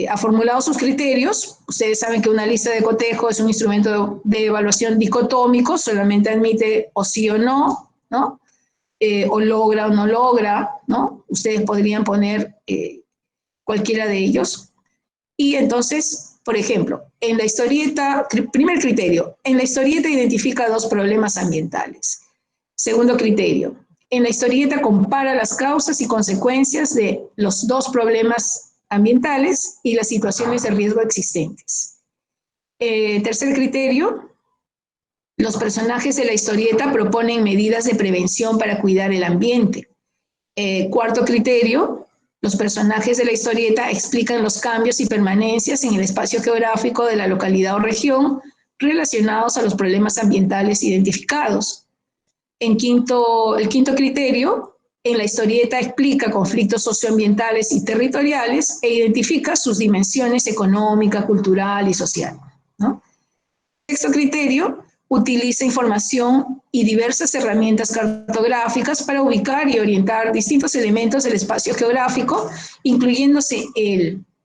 Speaker 1: ha formulado sus criterios. Ustedes saben que una lista de cotejo es un instrumento de evaluación dicotómico, solamente admite o sí o no, ¿no? O logra o no logra, ¿no? Ustedes podrían poner cualquiera de ellos. Y entonces, por ejemplo, en la historieta, primer criterio, en la historieta identifica dos problemas ambientales. Segundo criterio, en la historieta compara las causas y consecuencias de los dos problemas ambientales y las situaciones de riesgo existentes. Tercer criterio, los personajes de la historieta proponen medidas de prevención para cuidar el ambiente. Cuarto criterio, los personajes de la historieta explican los cambios y permanencias en el espacio geográfico de la localidad o región relacionados a los problemas ambientales identificados. El quinto criterio, en la historieta explica conflictos socioambientales y territoriales e identifica sus dimensiones económica, cultural y social, ¿no? Sexto criterio, utiliza información y diversas herramientas cartográficas para ubicar y orientar distintos elementos del espacio geográfico, incluyéndose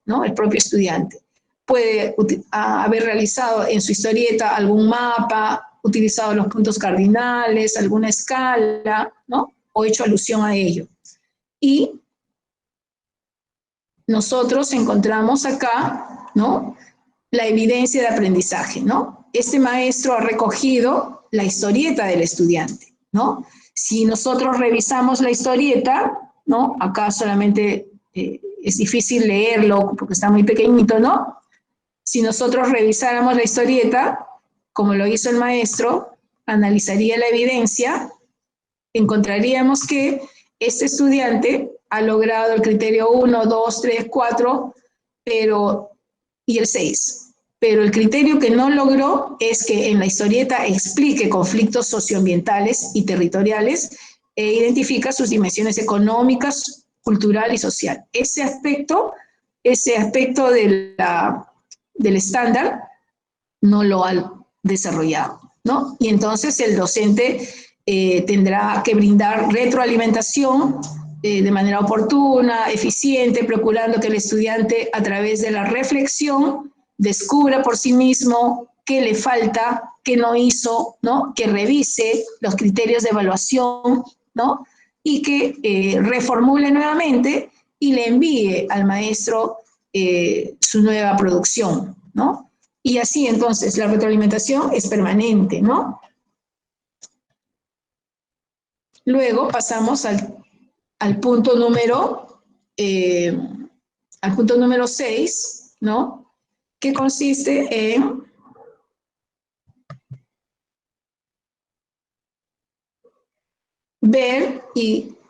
Speaker 1: ¿no? El propio estudiante. Puede haber realizado en su historieta algún mapa, utilizado los puntos cardinales, alguna escala, ¿no? O hecho alusión a ello. Y nosotros encontramos acá, ¿no? La evidencia de aprendizaje, ¿no? Este maestro ha recogido la historieta del estudiante, ¿no? Si nosotros revisamos la historieta, ¿no? Acá solamente es difícil leerlo porque está muy pequeñito, ¿no? Si nosotros revisáramos la historieta, como lo hizo el maestro, analizaría la evidencia, encontraríamos que este estudiante ha logrado el criterio 1, 2, 3, 4, y el 6. Pero el criterio que no logró es que en la historieta explique conflictos socioambientales y territoriales e identifica sus dimensiones económicas, cultural y social. Ese aspecto del estándar no lo ha desarrollado, ¿no? Y entonces el docente tendrá que brindar retroalimentación de manera oportuna, eficiente, procurando que el estudiante a través de la reflexión descubra por sí mismo qué le falta, qué no hizo, ¿no? Que revise los criterios de evaluación, ¿no? Y que reformule nuevamente y le envíe al maestro su nueva producción, ¿no? Y así entonces la retroalimentación es permanente, ¿no? Luego pasamos al punto número 6, ¿no? Que consiste en ver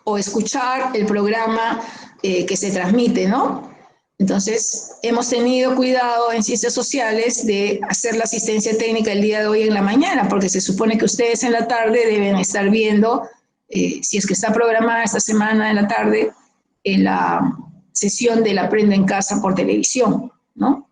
Speaker 1: o escuchar el programa que se transmite, ¿no? Entonces, hemos tenido cuidado en Ciencias Sociales de hacer la asistencia técnica el día de hoy en la mañana, porque se supone que ustedes en la tarde deben estar viendo, si es que está programada esta semana en la tarde, en la sesión del Aprendo en Casa por televisión, ¿no?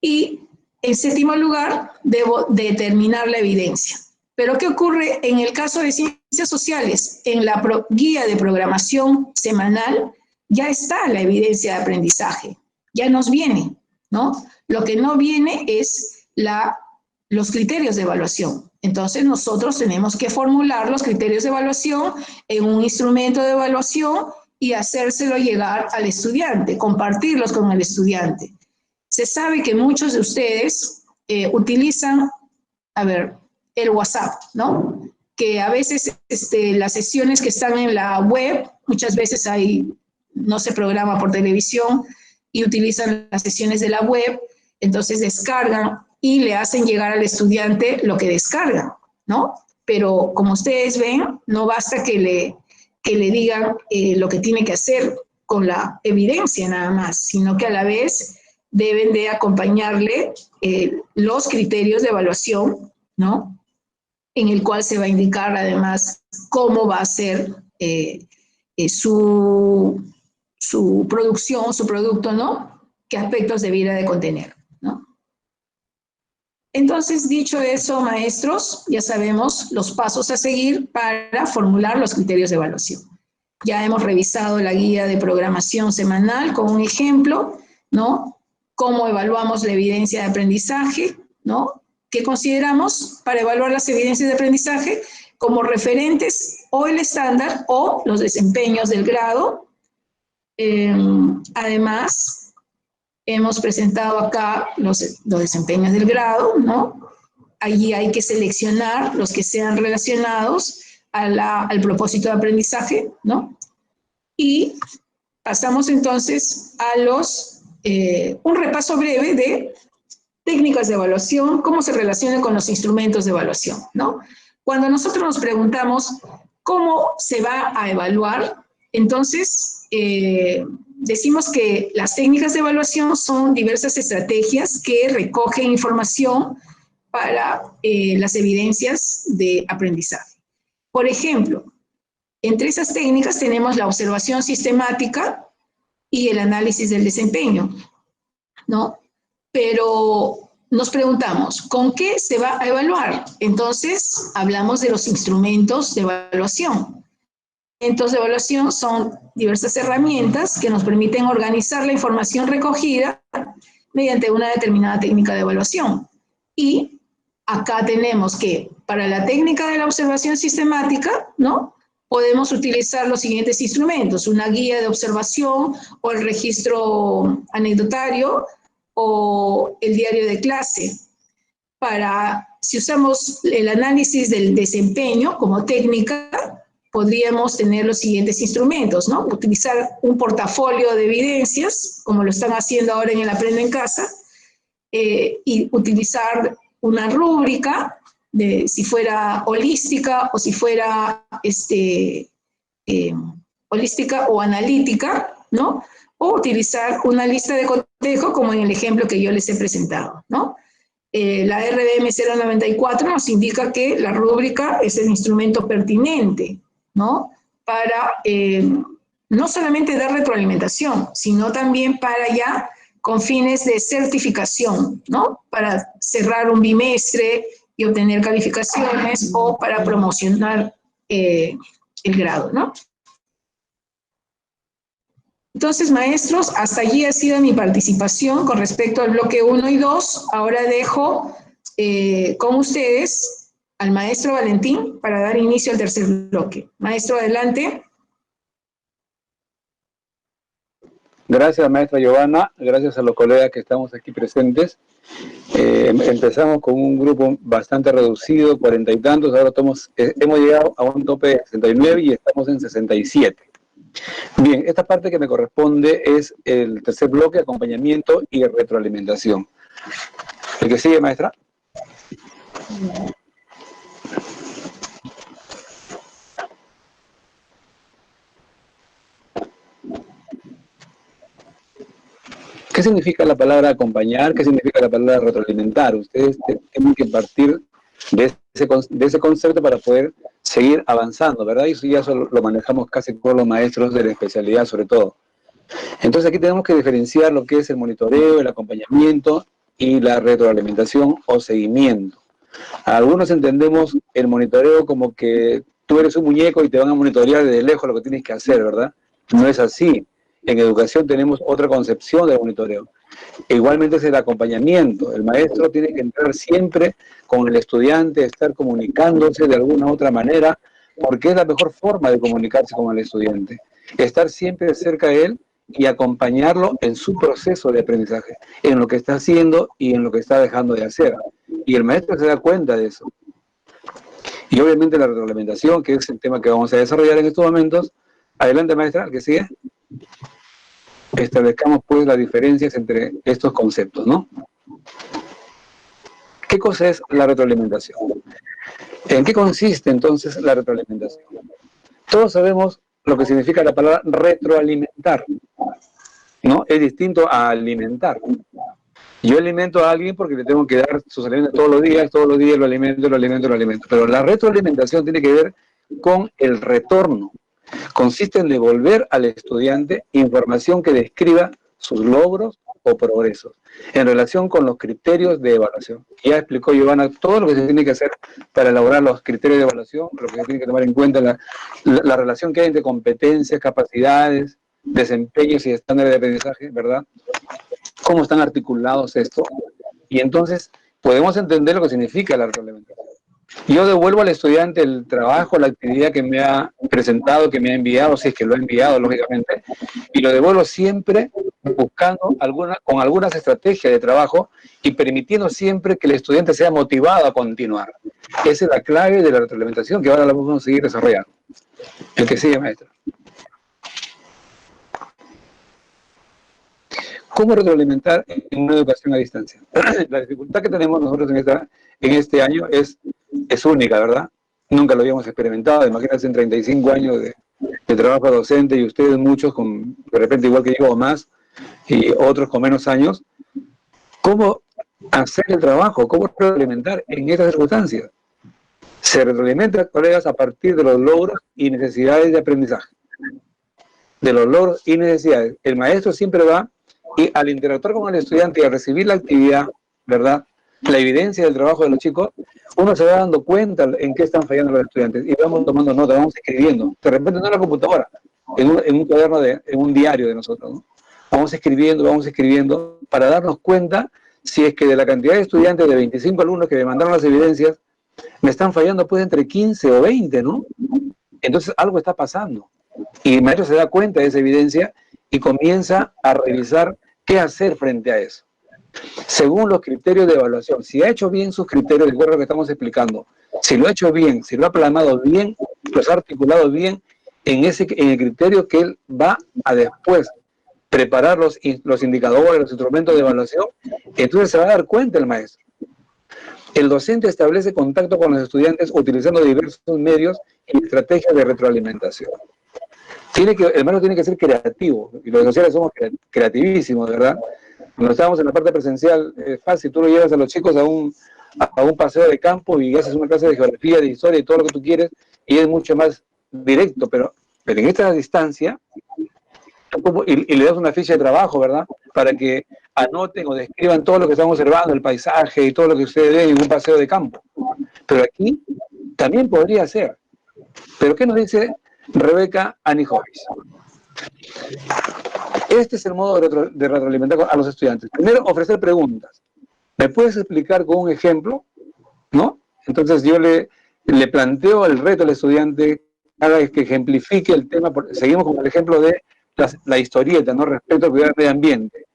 Speaker 1: Y en séptimo lugar, debo determinar la evidencia. Pero ¿qué ocurre en el caso de Ciencias Sociales? En la guía de programación semanal ya está la evidencia de aprendizaje, ya nos viene, ¿no? Lo que no viene es los criterios de evaluación. Entonces nosotros tenemos que formular los criterios de evaluación en un instrumento de evaluación y hacérselo llegar al estudiante, compartirlos con el estudiante. Se sabe que muchos de ustedes utilizan, el WhatsApp, ¿no? Que a veces las sesiones que están en la web, muchas veces no se programa por televisión y utilizan las sesiones de la web, entonces descargan y le hacen llegar al estudiante lo que descargan, ¿no? Pero como ustedes ven, no basta que le digan lo que tiene que hacer con la evidencia nada más, sino que a la vez deben de acompañarle los criterios de evaluación, ¿no? En el cual se va a indicar además cómo va a ser su producción, su producto, ¿no? ¿Qué aspectos debiera de contener, ¿no? Entonces, dicho eso, maestros, ya sabemos los pasos a seguir para formular los criterios de evaluación. Ya hemos revisado la guía de programación semanal con un ejemplo, ¿no? Cómo evaluamos la evidencia de aprendizaje, ¿no? ¿Qué consideramos para evaluar las evidencias de aprendizaje? Como referentes o el estándar o los desempeños del grado. Además, hemos presentado acá los desempeños del grado, ¿no? Allí hay que seleccionar los que sean relacionados al propósito de aprendizaje, ¿no? Y pasamos entonces a un repaso breve de técnicas de evaluación, cómo se relacionan con los instrumentos de evaluación, ¿no? Cuando nosotros nos preguntamos cómo se va a evaluar, entonces decimos que las técnicas de evaluación son diversas estrategias que recogen información para las evidencias de aprendizaje. Por ejemplo, entre esas técnicas tenemos la observación sistemática y el análisis del desempeño, ¿no? Pero nos preguntamos, ¿con qué se va a evaluar? Entonces, hablamos de los instrumentos de evaluación. Instrumentos de evaluación son diversas herramientas que nos permiten organizar la información recogida mediante una determinada técnica de evaluación. Y acá tenemos que, para la técnica de la observación sistemática, ¿no? Podemos utilizar los siguientes instrumentos, una guía de observación o el registro anecdotario, o el diario de clase. Si usamos el análisis del desempeño como técnica, podríamos tener los siguientes instrumentos, ¿no? Utilizar un portafolio de evidencias, como lo están haciendo ahora en el Aprendo en Casa, y utilizar una rúbrica, si fuera holística o si fuera holística o analítica, ¿no? O utilizar una lista de cotejo como en el ejemplo que yo les he presentado, ¿no? La RDM 094 nos indica que la rúbrica es el instrumento pertinente, ¿no? Para no solamente dar retroalimentación, sino también para ya con fines de certificación, ¿no? Para cerrar un bimestre y obtener calificaciones o para promocionar el grado, ¿no? Entonces, maestros, hasta allí ha sido mi participación con respecto al bloque 1 y 2. Ahora dejo con ustedes al maestro Valentín para dar inicio al tercer bloque. Maestro, adelante.
Speaker 2: Gracias, maestra Giovanna, gracias a los colegas que estamos aquí presentes. Empezamos con un grupo bastante reducido, 40 y tantos, ahora hemos llegado a un tope de 69 y estamos en 67. Bien, esta parte que me corresponde es el tercer bloque, acompañamiento y retroalimentación. ¿El que sigue, maestra? ¿Qué significa la palabra acompañar? ¿Qué significa la palabra retroalimentar? Ustedes tienen que partir de ese concepto para poder seguir avanzando, ¿verdad? Y eso ya lo manejamos casi todos los maestros de la especialidad, sobre todo. Entonces aquí tenemos que diferenciar lo que es el monitoreo, el acompañamiento y la retroalimentación o seguimiento. Algunos entendemos el monitoreo como que tú eres un muñeco y te van a monitorear desde lejos lo que tienes que hacer, ¿verdad? No es así. En educación tenemos otra concepción del monitoreo. Igualmente es el acompañamiento. El maestro tiene que entrar siempre con el estudiante, estar comunicándose de alguna u otra manera, porque es la mejor forma de comunicarse con el estudiante. Estar siempre cerca de él y acompañarlo en su proceso de aprendizaje, en lo que está haciendo y en lo que está dejando de hacer. Y el maestro se da cuenta de eso. Y obviamente la retroalimentación, que es el tema que vamos a desarrollar en estos momentos. Adelante, maestra, ¿el que sigue? Establezcamos pues las diferencias entre estos conceptos, ¿no? ¿Qué cosa es la retroalimentación? ¿En qué consiste entonces la retroalimentación? Todos sabemos lo que significa la palabra retroalimentar, ¿no? Es distinto a alimentar. Yo alimento a alguien porque le tengo que dar sus alimentos todos los días lo alimento. Pero la retroalimentación tiene que ver con el retorno. Consiste en devolver al estudiante información que describa sus logros o progresos en relación con los criterios de evaluación. Ya explicó Giovanna todo lo que se tiene que hacer para elaborar los criterios de evaluación, lo que se tiene que tomar en cuenta, la relación que hay entre competencias, capacidades, desempeños y estándares de aprendizaje, ¿verdad? Cómo están articulados esto. Y entonces podemos entender lo que significa la retroalimentación. Yo devuelvo al estudiante el trabajo, la actividad que me ha presentado, que me ha enviado, si es que lo ha enviado, lógicamente, y lo devuelvo siempre buscando con algunas estrategias de trabajo y permitiendo siempre que el estudiante sea motivado a continuar. Esa es la clave de la retroalimentación que ahora la vamos a seguir desarrollando. El que sigue, maestro. ¿Cómo retroalimentar en una educación a distancia? La dificultad que tenemos nosotros en este año es única, ¿verdad? Nunca lo habíamos experimentado. Imagínense en 35 años de trabajo docente y ustedes muchos, de repente igual que yo o más, y otros con menos años. ¿Cómo hacer el trabajo? ¿Cómo retroalimentar en estas circunstancias? Se retroalimenta, colegas, a partir de los logros y necesidades de aprendizaje. De los logros y necesidades. El maestro siempre va y al interactuar con el estudiante y al recibir la actividad, ¿verdad?, la evidencia del trabajo de los chicos, uno se va dando cuenta en qué están fallando los estudiantes y vamos tomando nota, vamos escribiendo. De repente no en la computadora, en un cuaderno, en un diario de nosotros, ¿no? Vamos escribiendo para darnos cuenta si es que de la cantidad de estudiantes, de 25 alumnos que me mandaron las evidencias, me están fallando pues entre 15 o 20, ¿no? Entonces algo está pasando. Y el maestro se da cuenta de esa evidencia y comienza a revisar qué hacer frente a eso. Según los criterios de evaluación, si ha hecho bien sus criterios, de acuerdo a lo que estamos explicando, si lo ha hecho bien, si lo ha plasmado bien, los ha articulado bien en el criterio que él va a después preparar los indicadores, los instrumentos de evaluación, entonces se va a dar cuenta el maestro. El docente establece contacto con los estudiantes utilizando diversos medios y estrategias de retroalimentación. El maestro tiene que ser creativo, y los docentes somos creativísimos, ¿verdad? Cuando estábamos en la parte presencial, es fácil, tú lo llevas a los chicos a un paseo de campo y haces una clase de geografía, de historia y todo lo que tú quieres, y es mucho más directo, pero en esta distancia, y le das una ficha de trabajo, ¿verdad?, para que anoten o describan todo lo que estamos observando, el paisaje y todo lo que ustedes ven en un paseo de campo. Pero aquí también podría ser. ¿Pero qué nos dice Rebeca Anijovic? Este es el modo de retroalimentar a los estudiantes. Primero, ofrecer preguntas. ¿Me puedes explicar con un ejemplo? ¿No? Entonces yo le planteo el reto al estudiante, haga que ejemplifique el tema. Seguimos con el ejemplo de la historieta, ¿no? Respecto al cuidado del medio ambiente.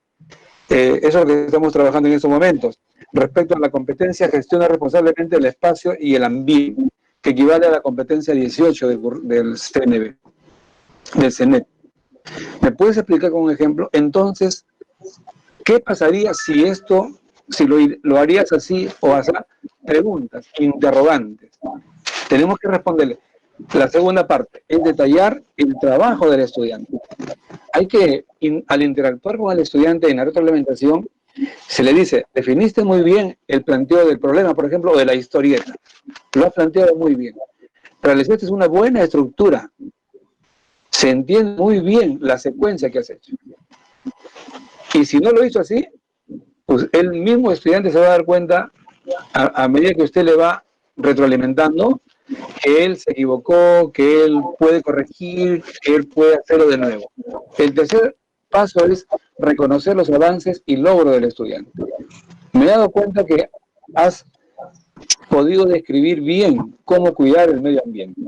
Speaker 2: Eso es lo que estamos trabajando en estos momentos. Respecto a la competencia, gestiona responsablemente el espacio y el ambiente, que equivale a la competencia 18 del CNB, del CENET. ¿Me puedes explicar con un ejemplo? Entonces, ¿qué pasaría si esto, si lo harías así o así? Preguntas, interrogantes. Tenemos que responderle. La segunda parte es detallar el trabajo del estudiante. Hay que, al interactuar con el estudiante en la retroalimentación, se le dice, definiste muy bien el planteo del problema, por ejemplo, o de la historieta. Lo has planteado muy bien. Realizaste una buena estructura. Se entiende muy bien la secuencia que has hecho. Y si no lo hizo así, pues el mismo estudiante se va a dar cuenta, a medida que usted le va retroalimentando, que él se equivocó, que él puede corregir, que él puede hacerlo de nuevo. El tercer paso es reconocer los avances y logros del estudiante. Me he dado cuenta que has podido describir bien cómo cuidar el medio ambiente.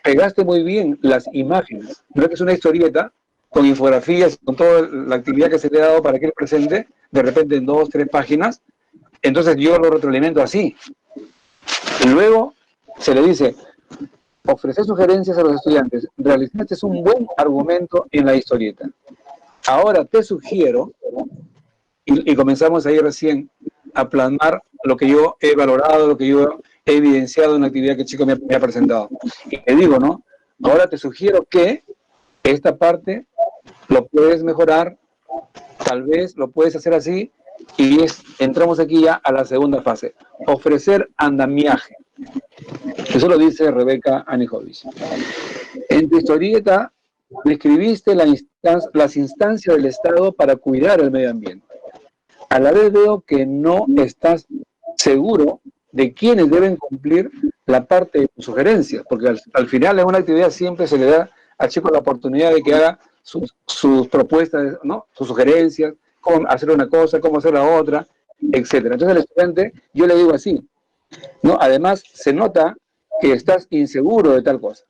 Speaker 2: Pegaste muy bien las imágenes. No es que es una historieta con infografías, con toda la actividad que se le ha dado para que él presente, de repente en 2 o 3 páginas. Entonces yo lo retroalimento así. Y luego se le dice, ofrecer sugerencias a los estudiantes, realizaste un buen argumento en la historieta. Ahora te sugiero, y comenzamos ahí recién a plasmar lo que yo he valorado, lo que yo he evidenciado en la actividad que el chico me ha presentado. Y te digo, ¿no? Ahora te sugiero que esta parte lo puedes mejorar, tal vez lo puedes hacer así, y entramos aquí ya a la segunda fase, ofrecer andamiaje. Eso lo dice Rebeca Anijovic. En tu historieta describiste las instancias del Estado para cuidar el medio ambiente. A la vez veo que no estás seguro de quiénes deben cumplir la parte de tus sugerencias, porque al final en una actividad siempre se le da al chico la oportunidad de que haga sus propuestas, ¿no? Sus sugerencias, cómo hacer una cosa, cómo hacer la otra, etcétera. Entonces al estudiante yo le digo así, ¿no? Además se nota que estás inseguro de tal cosa,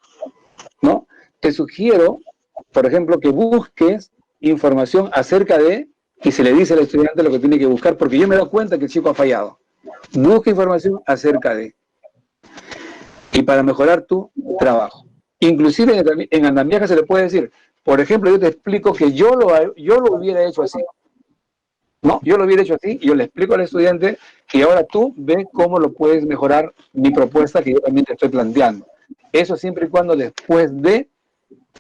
Speaker 2: ¿no? Te sugiero, por ejemplo, que busques información acerca de, y se le dice al estudiante lo que tiene que buscar, porque yo me he dado cuenta que el chico ha fallado. Busca información acerca de, y para mejorar tu trabajo. Inclusive en andamiaje se le puede decir, por ejemplo, yo te explico que yo lo hubiera hecho así. No, yo lo hubiera hecho así, y yo le explico al estudiante, y ahora tú ves cómo lo puedes mejorar mi propuesta que yo también te estoy planteando. Eso siempre y cuando después de,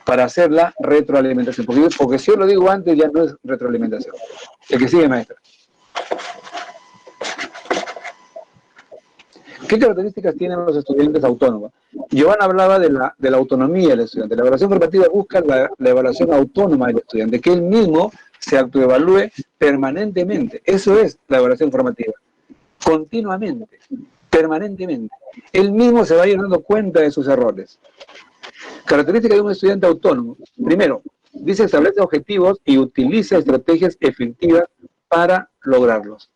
Speaker 2: para hacer la retroalimentación. Porque si yo lo digo antes, ya no es retroalimentación. El que sigue, maestra. ¿Qué características tienen los estudiantes autónomos? Giovanna hablaba de la autonomía del estudiante. La evaluación formativa busca la evaluación autónoma del estudiante, que él mismo se autoevalúe permanentemente. Eso es la evaluación formativa. Continuamente, permanentemente. Él mismo se va a ir dando cuenta de sus errores. Características de un estudiante autónomo. Primero, dice establece objetivos y utiliza estrategias efectivas para lograrlos.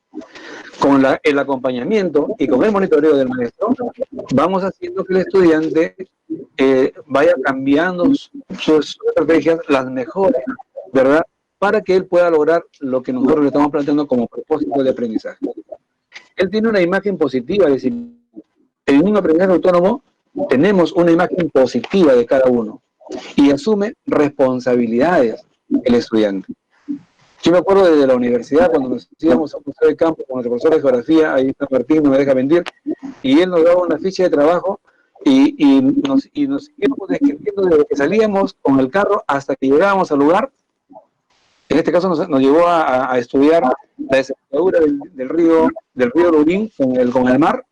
Speaker 2: Con el acompañamiento y con el monitoreo del maestro, vamos haciendo que el estudiante vaya cambiando sus estrategias, las mejores, ¿verdad? Para que él pueda lograr lo que nosotros le estamos planteando como propósito de aprendizaje. Él tiene una imagen positiva, es decir, en un aprendizaje autónomo tenemos una imagen positiva de cada uno y asume responsabilidades el estudiante. Yo me acuerdo desde la universidad, cuando nos íbamos a un museo de campo con nuestro profesor de geografía, ahí está Martín, no me deja mentir, y él nos daba una ficha de trabajo y nos íbamos describiendo desde que salíamos con el carro hasta que llegábamos al lugar. En este caso nos llevó a estudiar la desembocadura del río Lurín con el mar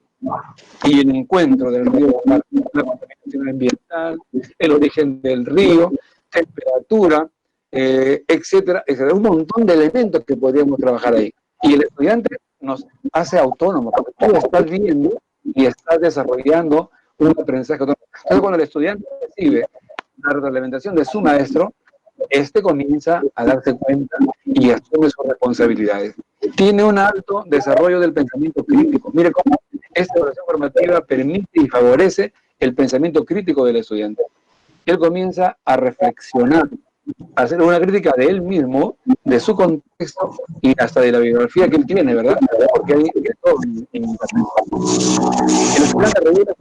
Speaker 2: y el encuentro del río con el mar, la contaminación ambiental, el origen del río, temperatura, etcétera, etcétera. Un montón de elementos que podríamos trabajar ahí. Y el estudiante nos hace autónomos, porque tú estás viendo y estás desarrollando un aprendizaje autónomo. Entonces, cuando el estudiante recibe la retroalimentación de su maestro, este comienza a darse cuenta y asume sus responsabilidades. Tiene un alto desarrollo del pensamiento crítico. Mire cómo esta evaluación formativa permite y favorece el pensamiento crítico del estudiante. Él comienza a reflexionar hacer una crítica de él mismo, de su contexto y hasta de la biografía que él tiene, ¿verdad? Porque hay de todo en Internet. El estudiante regular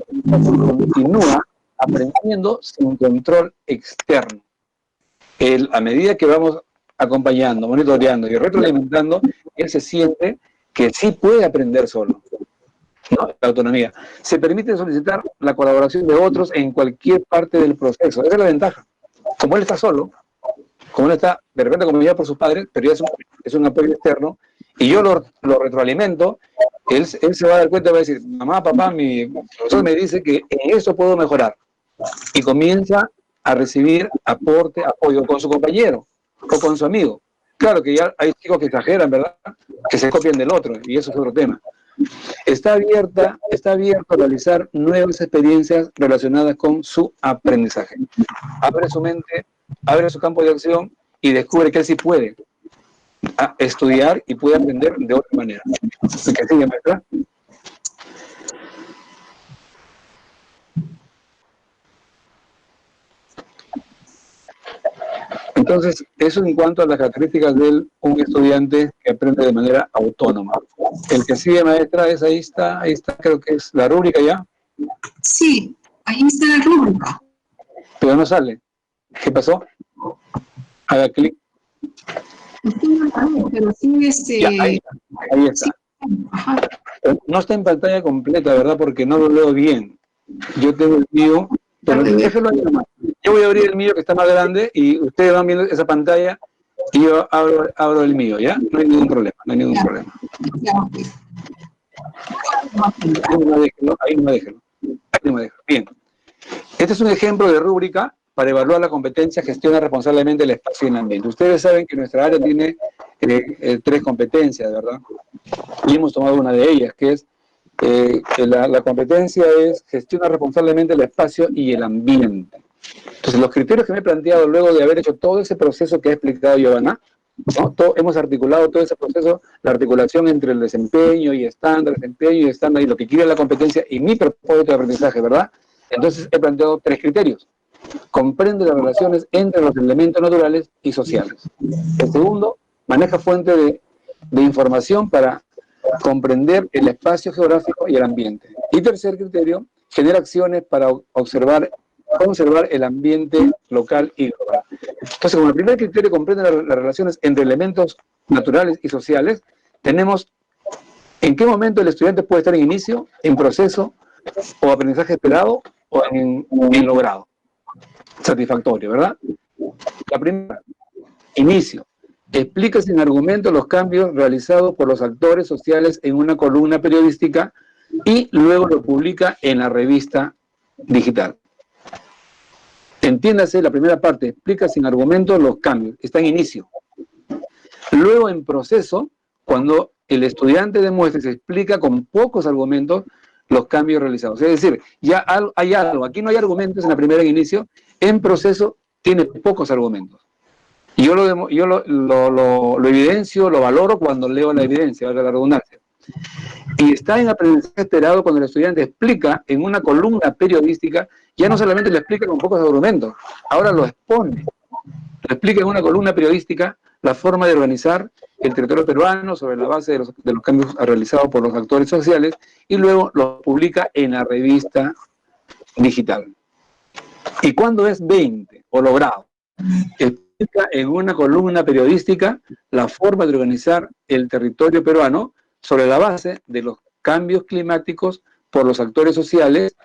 Speaker 2: continúa aprendiendo sin control externo. Él, a medida que vamos acompañando, monitoreando y retroalimentando, él se siente que sí puede aprender solo. ¿No? La autonomía. Se permite solicitar la colaboración de otros en cualquier parte del proceso. Esa es la ventaja. Como él está solo, como él está de repente acompañado por sus padres, pero ya es un apoyo externo, y yo lo retroalimento, él se va a dar cuenta y va a decir, mamá, papá, mi profesor me dice que en eso puedo mejorar. Y comienza a recibir aporte, apoyo con su compañero o con su amigo. Claro que ya hay chicos que exageran, ¿verdad? Que se copian del otro, y eso es otro tema. Está abierto a realizar nuevas experiencias relacionadas con su aprendizaje. Abre su mente, abre su campo de acción y descubre que él sí puede estudiar y puede aprender de otra manera. ¿Que sigue, maestra? Entonces, eso en cuanto a las características de un estudiante que aprende de manera autónoma. El que sigue, maestra, es ahí está, creo que es la rúbrica ya.
Speaker 1: Sí, ahí está la rúbrica.
Speaker 2: Pero no sale. ¿Qué pasó? Haga clic.
Speaker 1: Pero sí,
Speaker 2: Ya, ahí está.
Speaker 1: Ajá.
Speaker 2: No está en pantalla completa, ¿verdad? Porque no lo leo bien. Yo tengo el mío, pero déjelo ahí nomás. Yo voy a abrir el mío que está más grande y ustedes van viendo esa pantalla y yo abro el mío, ¿ya? No hay ningún problema, no hay ningún problema. Ahí no me déjelo. Bien. Este es un ejemplo de rúbrica para evaluar la competencia, gestiona responsablemente el espacio y el ambiente. Ustedes saben que nuestra área tiene 3 competencias, ¿verdad? Y hemos tomado una de ellas, que es la competencia es gestiona responsablemente el espacio y el ambiente. Entonces, los criterios que me he planteado luego de haber hecho todo ese proceso que ha explicado Giovanna, ¿no? Hemos articulado todo ese proceso, la articulación entre el desempeño y estándar, y lo que quiere la competencia y mi propósito de aprendizaje, ¿verdad? Entonces, he planteado 3 criterios. Comprende las relaciones entre los elementos naturales y sociales. El segundo, maneja fuente de información para comprender el espacio geográfico y el ambiente. Y tercer criterio, genera acciones para conservar el ambiente local y global. Entonces, como el primer criterio comprende las relaciones entre elementos naturales y sociales, tenemos en qué momento el estudiante puede estar en inicio, en proceso, o aprendizaje esperado, o en logrado. Satisfactorio, ¿verdad? La primera, inicio. Explica sin argumento los cambios realizados por los actores sociales en una columna periodística y luego lo publica en la revista digital. Entiéndase, la primera parte, explica sin argumento los cambios, está en inicio. Luego en proceso, cuando el estudiante demuestra y se explica con pocos argumentos los cambios realizados. Es decir, ya hay algo, aquí no hay argumentos en la primera en inicio, en proceso tiene pocos argumentos. Y yo lo evidencio, lo valoro cuando leo la evidencia, valga la redundancia. Y está en aprendizaje esperado cuando el estudiante explica en una columna periodística, ya no solamente lo explica con pocos argumentos, ahora lo expone. Lo explica en una columna periodística la forma de organizar el territorio peruano sobre la base de los cambios realizados por los actores sociales y luego lo publica en la revista digital. ¿Y cuándo es 20 o logrado? Explica en una columna periodística la forma de organizar el territorio peruano sobre la base de los cambios climáticos por los actores sociales,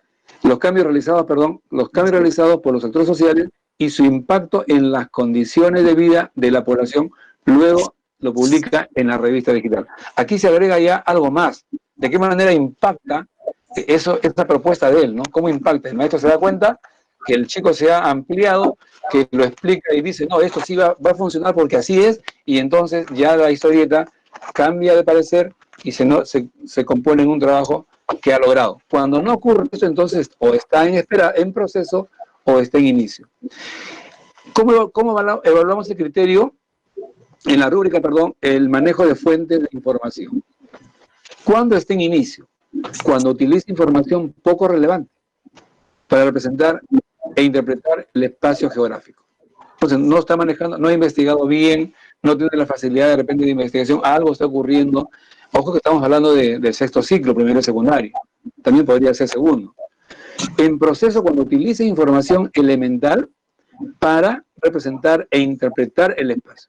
Speaker 2: los cambios realizados por los actores sociales y su impacto en las condiciones de vida de la población, luego lo publica en la revista digital. Aquí se agrega ya algo más. ¿De qué manera impacta esta propuesta de él, ¿no? ¿Cómo impacta? El maestro se da cuenta que el chico se ha ampliado, que lo explica y dice, no, esto sí va a funcionar porque así es, y entonces ya la historieta cambia de parecer y se compone en un trabajo que ha logrado. Cuando no ocurre eso, entonces o está en proceso o está en inicio. ¿Cómo evaluamos el criterio? En la rúbrica, perdón, el manejo de fuentes de información. ¿Cuándo está en inicio? Cuando utiliza información poco relevante para representar e interpretar el espacio geográfico. Entonces, no está manejando, no ha investigado bien, no tiene la facilidad de repente de investigación, algo está ocurriendo. Ojo que estamos hablando del sexto ciclo, primero y secundario. También podría ser segundo. En proceso, cuando utiliza información elemental para representar e interpretar el espacio.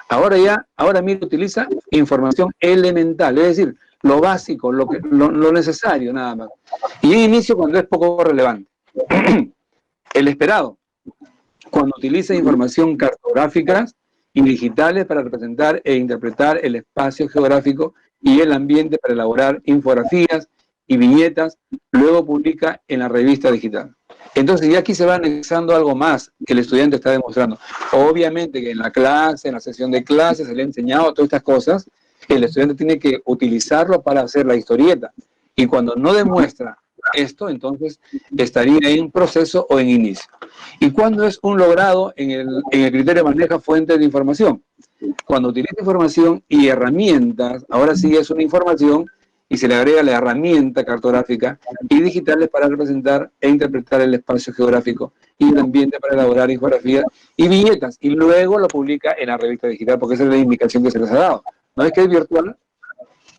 Speaker 2: Ahora mismo utiliza información elemental, es decir, lo básico, lo necesario nada más. Y en inicio cuando es poco relevante. El esperado, cuando utiliza información cartográfica y digitales para representar e interpretar el espacio geográfico y el ambiente para elaborar infografías y viñetas, luego publica en la revista digital. Entonces ya aquí se va anexando algo más que el estudiante está demostrando. Obviamente que en la clase, en la sesión de clases, se le ha enseñado todas estas cosas, el estudiante tiene que utilizarlo para hacer la historieta. Y cuando no demuestra esto, entonces estaría en proceso o en inicio. ¿Y cuándo es un logrado en el criterio maneja fuentes de información? Cuando utiliza información y herramientas, ahora sí es una información y se le agrega la herramienta cartográfica y digitales para representar e interpretar el espacio geográfico y el ambiente para elaborar infografías y viñetas, y luego lo publica en la revista digital, porque esa es la indicación que se les ha dado. ¿No es que es virtual?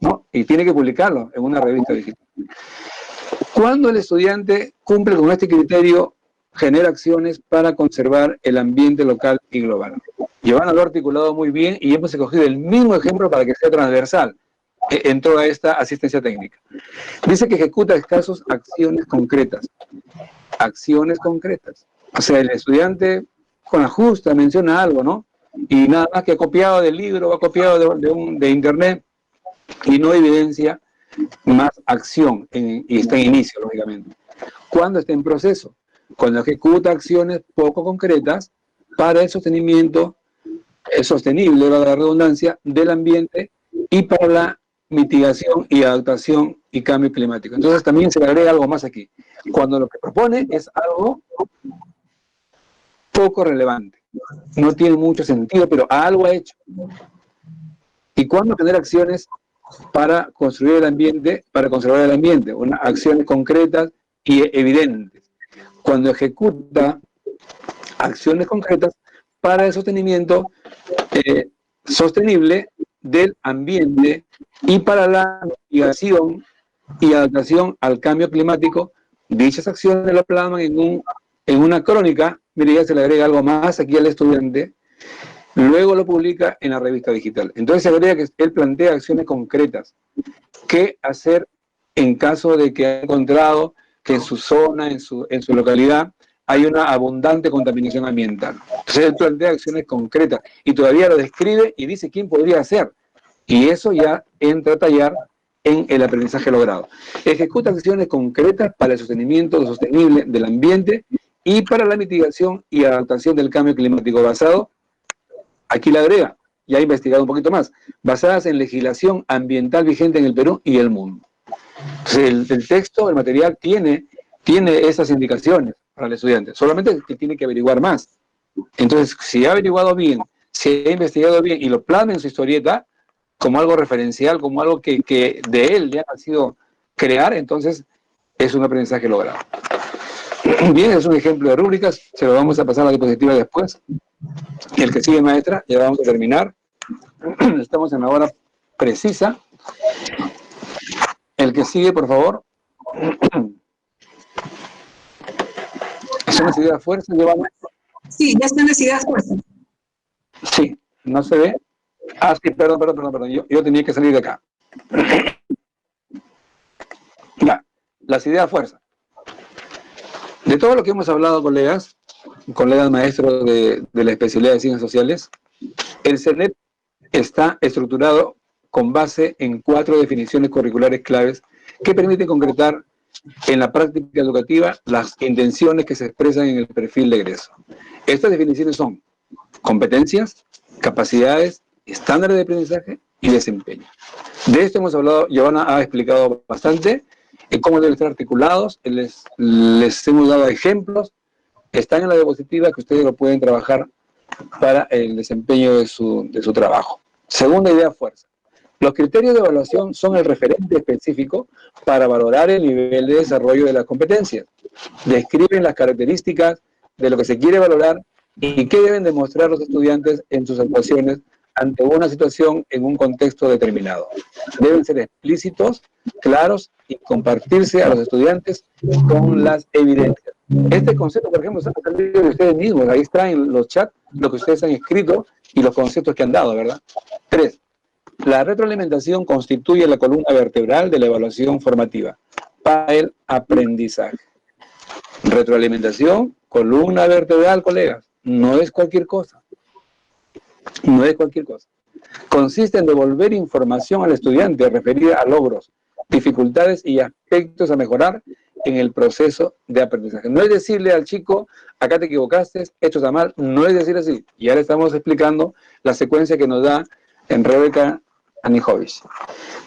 Speaker 2: ¿No? Y tiene que publicarlo en una revista digital. Cuando el estudiante cumple con este criterio, genera acciones para conservar el ambiente local y global. Giovanna lo ha articulado muy bien y hemos escogido el mismo ejemplo para que sea transversal en toda esta asistencia técnica. Dice que ejecuta escasos acciones concretas. Acciones concretas. O sea, el estudiante con la justa menciona algo, ¿no? Y nada más que ha copiado del libro o ha copiado de internet y no evidencia más acción y está en inicio, lógicamente. ¿Cuándo está en proceso? Cuando ejecuta acciones poco concretas para el sostenimiento sostenible, la redundancia, del ambiente y para la mitigación y adaptación y cambio climático. Entonces también se le agrega algo más aquí. Cuando lo que propone es algo poco relevante, no tiene mucho sentido, pero algo ha hecho. ¿Y cuándo tener acciones para construir el ambiente, para conservar el ambiente? Acciones concretas y evidentes. Cuando ejecuta acciones concretas para el sostenimiento sostenible del ambiente y para la mitigación y adaptación al cambio climático. Dichas acciones lo plasman en una crónica. Mire, ya se le agrega algo más aquí al estudiante, luego lo publica en la revista digital. Entonces se agrega que él plantea acciones concretas. ¿Qué hacer en caso de que haya encontrado que en su zona, en su localidad, hay una abundante contaminación ambiental? Entonces él plantea acciones concretas y todavía lo describe y dice quién podría hacer. Y eso ya entra a tallar en el aprendizaje logrado. Ejecuta acciones concretas para el sostenimiento sostenible del ambiente y para la mitigación y adaptación del cambio climático basado, aquí le agrega, ya ha investigado un poquito más, basadas en legislación ambiental vigente en el Perú y el mundo. Entonces el texto, el material tiene esas indicaciones para el estudiante, solamente que tiene que averiguar más. Entonces, si ha averiguado bien, si ha investigado bien y lo plasma en su historieta como algo referencial, como algo que de él le ha nacido crear, entonces es un aprendizaje logrado. Bien, es un ejemplo de rúbricas, se lo vamos a pasar a la diapositiva después. Y el que sigue, maestra, ya vamos a terminar. Estamos en la hora precisa. El que sigue, por favor. ¿Son las ideas fuerzas, Giovanna?
Speaker 1: Sí, ya están las ideas fuerzas.
Speaker 2: Sí, ¿no se ve? Ah, sí, perdón. Yo tenía que salir de acá. Ya, las ideas fuerzas. De todo lo que hemos hablado, colegas maestros de la especialidad de Ciencias Sociales, el CERNET está estructurado con base en 4 definiciones curriculares claves que permiten concretar en la práctica educativa las intenciones que se expresan en el perfil de egreso. Estas definiciones son competencias, capacidades, estándares de aprendizaje y desempeño. De esto hemos hablado, Giovanna ha explicado bastante cómo deben estar articulados, les hemos dado ejemplos, están en la diapositiva que ustedes lo pueden trabajar para el desempeño de su trabajo. Segunda idea fuerza. Los criterios de evaluación son el referente específico para valorar el nivel de desarrollo de las competencias. Describen las características de lo que se quiere valorar ¿Y qué deben demostrar los estudiantes en sus actuaciones ante una situación en un contexto determinado? Deben ser explícitos, claros y compartirse a los estudiantes con las evidencias. Este concepto, por ejemplo, está salido de ustedes mismos. Ahí está en los chats lo que ustedes han escrito y los conceptos que han dado, ¿verdad? 3. La retroalimentación constituye la columna vertebral de la evaluación formativa para el aprendizaje. Retroalimentación, columna vertebral, colegas. No es cualquier cosa. No es cualquier cosa. Consiste en devolver información al estudiante referida a logros, dificultades y aspectos a mejorar en el proceso de aprendizaje. No es decirle al chico, acá te equivocaste, esto está mal, no es decir así. Ya le estamos explicando la secuencia que nos da en Rebeca Anijovic.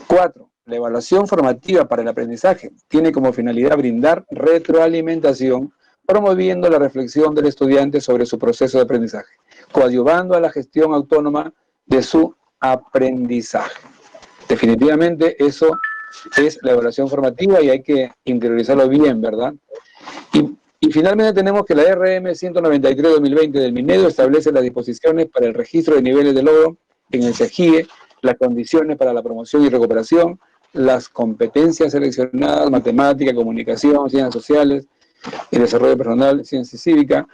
Speaker 2: 4. La evaluación formativa para el aprendizaje tiene como finalidad brindar retroalimentación, promoviendo la reflexión del estudiante sobre su proceso de aprendizaje, coadyuvando a la gestión autónoma de su aprendizaje. Definitivamente eso es la evaluación formativa y hay que interiorizarlo bien, ¿verdad? Y finalmente tenemos que la RM 193-2020 del Minedo establece las disposiciones para el registro de niveles de logro en el CEGIE, las condiciones para la promoción y recuperación, las competencias seleccionadas, matemática, comunicación, ciencias sociales, el desarrollo personal, ciencia cívica,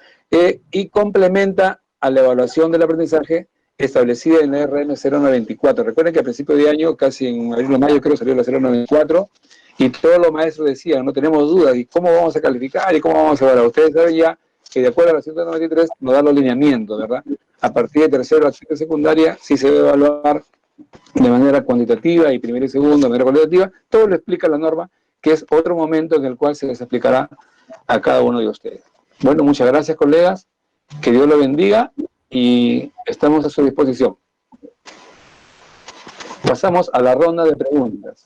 Speaker 2: y complementa a la evaluación del aprendizaje establecida en la RM 0924. Recuerden que a principio de año, casi en abril o mayo, creo salió la 0924, y todos los maestros decían, no tenemos dudas, ¿y cómo vamos a calificar? ¿Y cómo vamos a evaluar? Ustedes saben ya que de acuerdo a la 193 nos da los lineamientos, ¿verdad? A partir de tercero a quinta secundaria sí se debe evaluar de manera cuantitativa y primero y segundo de manera cualitativa. Todo lo explica la norma, que es otro momento en el cual se les explicará a cada uno de ustedes. Bueno, muchas gracias, colegas. Que Dios los bendiga y estamos a su disposición. Pasamos a la ronda de preguntas.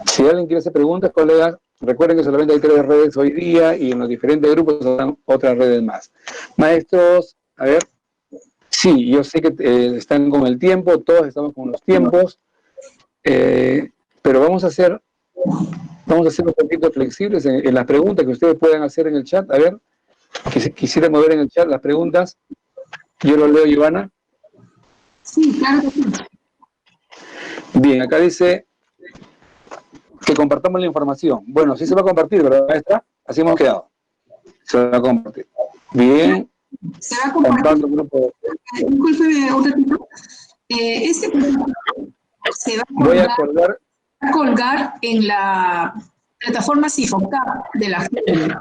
Speaker 2: Si alguien quiere hacer preguntas, colegas, recuerden que solamente hay 3 redes hoy día y en los diferentes grupos habrán otras redes más. Maestros, a ver. Sí, yo sé que están con el tiempo, todos estamos con los tiempos, pero vamos a ser un poquito flexibles en las preguntas que ustedes puedan hacer en el chat. A ver, quisiera mover en el chat las preguntas. Yo lo leo, Ivana.
Speaker 1: Sí, claro que sí.
Speaker 2: Bien, acá dice que compartamos la información. Bueno, sí se va a compartir, ¿verdad, maestra? Así hemos quedado. Se va a compartir. Bien.
Speaker 1: Se va a compartir. Discúlpeme un ratito. Este se va a colgar en la plataforma Cifocap de la FED.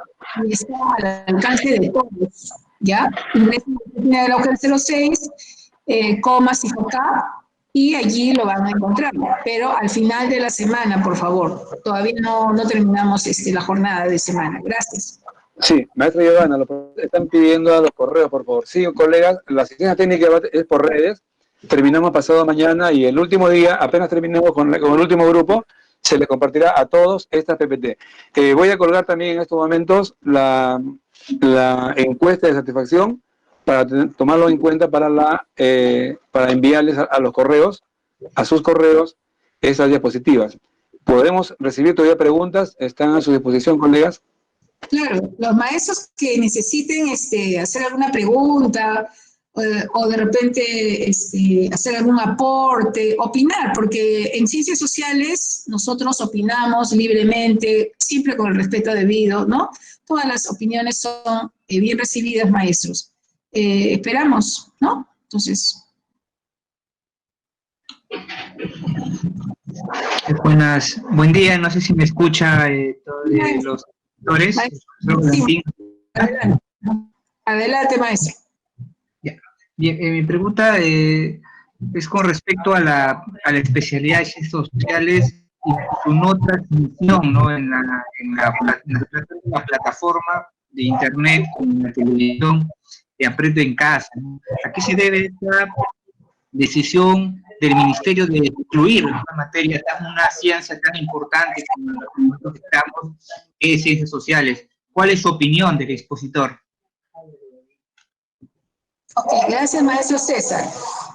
Speaker 1: Está al alcance de todos, ¿ya? Ingresen a la página de la UGEL 06, Cifocap, y allí lo van a encontrar. Pero al final de la semana, por favor. Todavía no terminamos la jornada de semana. Gracias.
Speaker 2: Sí, maestra Giovanna, lo están pidiendo a los correos, por favor. Sí, colegas, la asistencia técnica es por redes. Terminamos pasado mañana y el último día, apenas terminemos con el último grupo, se les compartirá a todos esta PPT. Voy a colgar también en estos momentos la encuesta de satisfacción para tomarlo en cuenta para enviarles a los correos, a sus correos, esas diapositivas. ¿Podemos recibir todavía preguntas? ¿Están a su disposición, colegas?
Speaker 1: Claro, los maestros que necesiten hacer alguna pregunta o de repente hacer algún aporte, opinar, porque en ciencias sociales nosotros opinamos libremente, siempre con el respeto debido, ¿no? Todas las opiniones son bien recibidas, maestros. Esperamos, ¿no? Entonces...
Speaker 6: Buen día, no sé si me escucha los doctores.
Speaker 1: Sí, adelante, maestro.
Speaker 6: Bien, mi pregunta es con respecto a la especialidad de ciencias sociales y su no transmisión, ¿no? en la plataforma de internet, en la televisión, de Aprendo en Casa, ¿no? ¿A qué se debe esta decisión del Ministerio de excluir una materia, una ciencia tan importante como la que estamos, es ciencias sociales? ¿Cuál es su opinión del expositor?
Speaker 1: Ok, gracias, maestro César.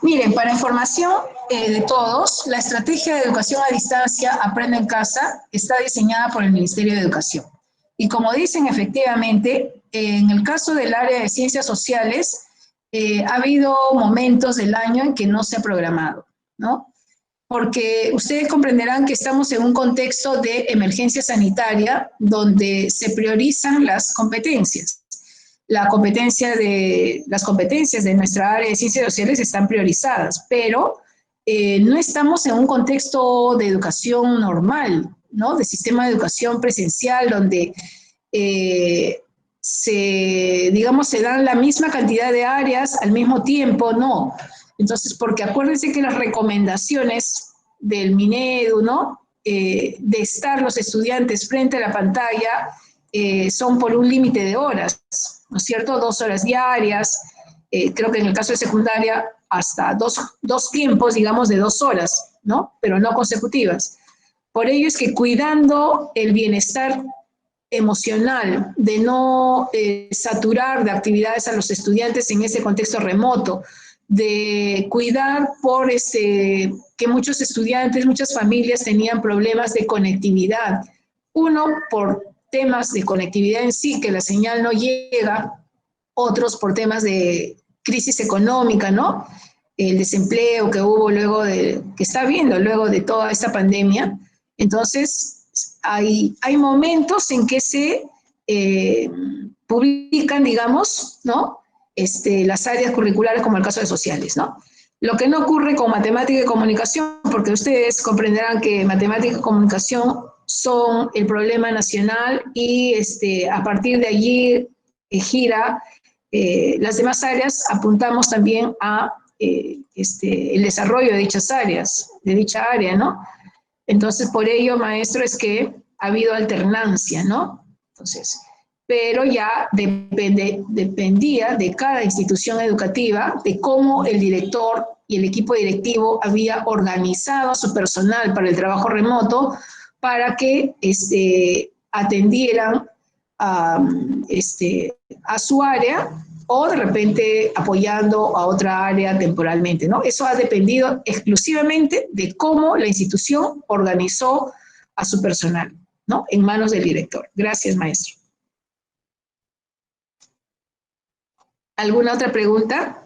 Speaker 1: Miren, para información de todos, la estrategia de educación a distancia Aprendo en Casa está diseñada por el Ministerio de Educación. Y como dicen, efectivamente, en el caso del área de ciencias sociales, ha habido momentos del año en que no se ha programado, ¿no? Porque ustedes comprenderán que estamos en un contexto de emergencia sanitaria donde se priorizan las competencias. Las competencias de nuestra área de ciencias sociales están priorizadas, pero no estamos en un contexto de educación normal, ¿no? De sistema de educación presencial donde se dan la misma cantidad de áreas al mismo tiempo, no. Entonces, porque acuérdense que las recomendaciones del Minedu, ¿no? De estar los estudiantes frente a la pantalla son por un límite de horas, ¿no es cierto? 2 horas diarias, creo que en el caso de secundaria hasta dos tiempos, digamos, de 2 horas, ¿no? Pero no consecutivas. Por ello es que cuidando el bienestar emocional, de no saturar de actividades a los estudiantes en ese contexto remoto, de cuidar por que muchos estudiantes, muchas familias tenían problemas de conectividad. Uno, por temas de conectividad en sí, que la señal no llega, otros por temas de crisis económica, ¿no? El desempleo que hubo que está habiendo luego de toda esta pandemia. Entonces, hay momentos en que se publican, digamos, ¿no? Las áreas curriculares, como el caso de sociales, ¿no? Lo que no ocurre con matemática y comunicación, porque ustedes comprenderán que matemática y comunicación son el problema nacional y a partir de allí gira las demás áreas, apuntamos también a el desarrollo de dichas áreas, de dicha área, ¿no? Entonces, por ello, maestro, es que ha habido alternancia, ¿no? Entonces, pero ya dependía de cada institución educativa, de cómo el director y el equipo directivo había organizado a su personal para el trabajo remoto para que atendieran a su área o de repente apoyando a otra área temporalmente, ¿no? Eso ha dependido exclusivamente de cómo la institución organizó a su personal, ¿no? En manos del director. Gracias, maestro. ¿Alguna otra pregunta?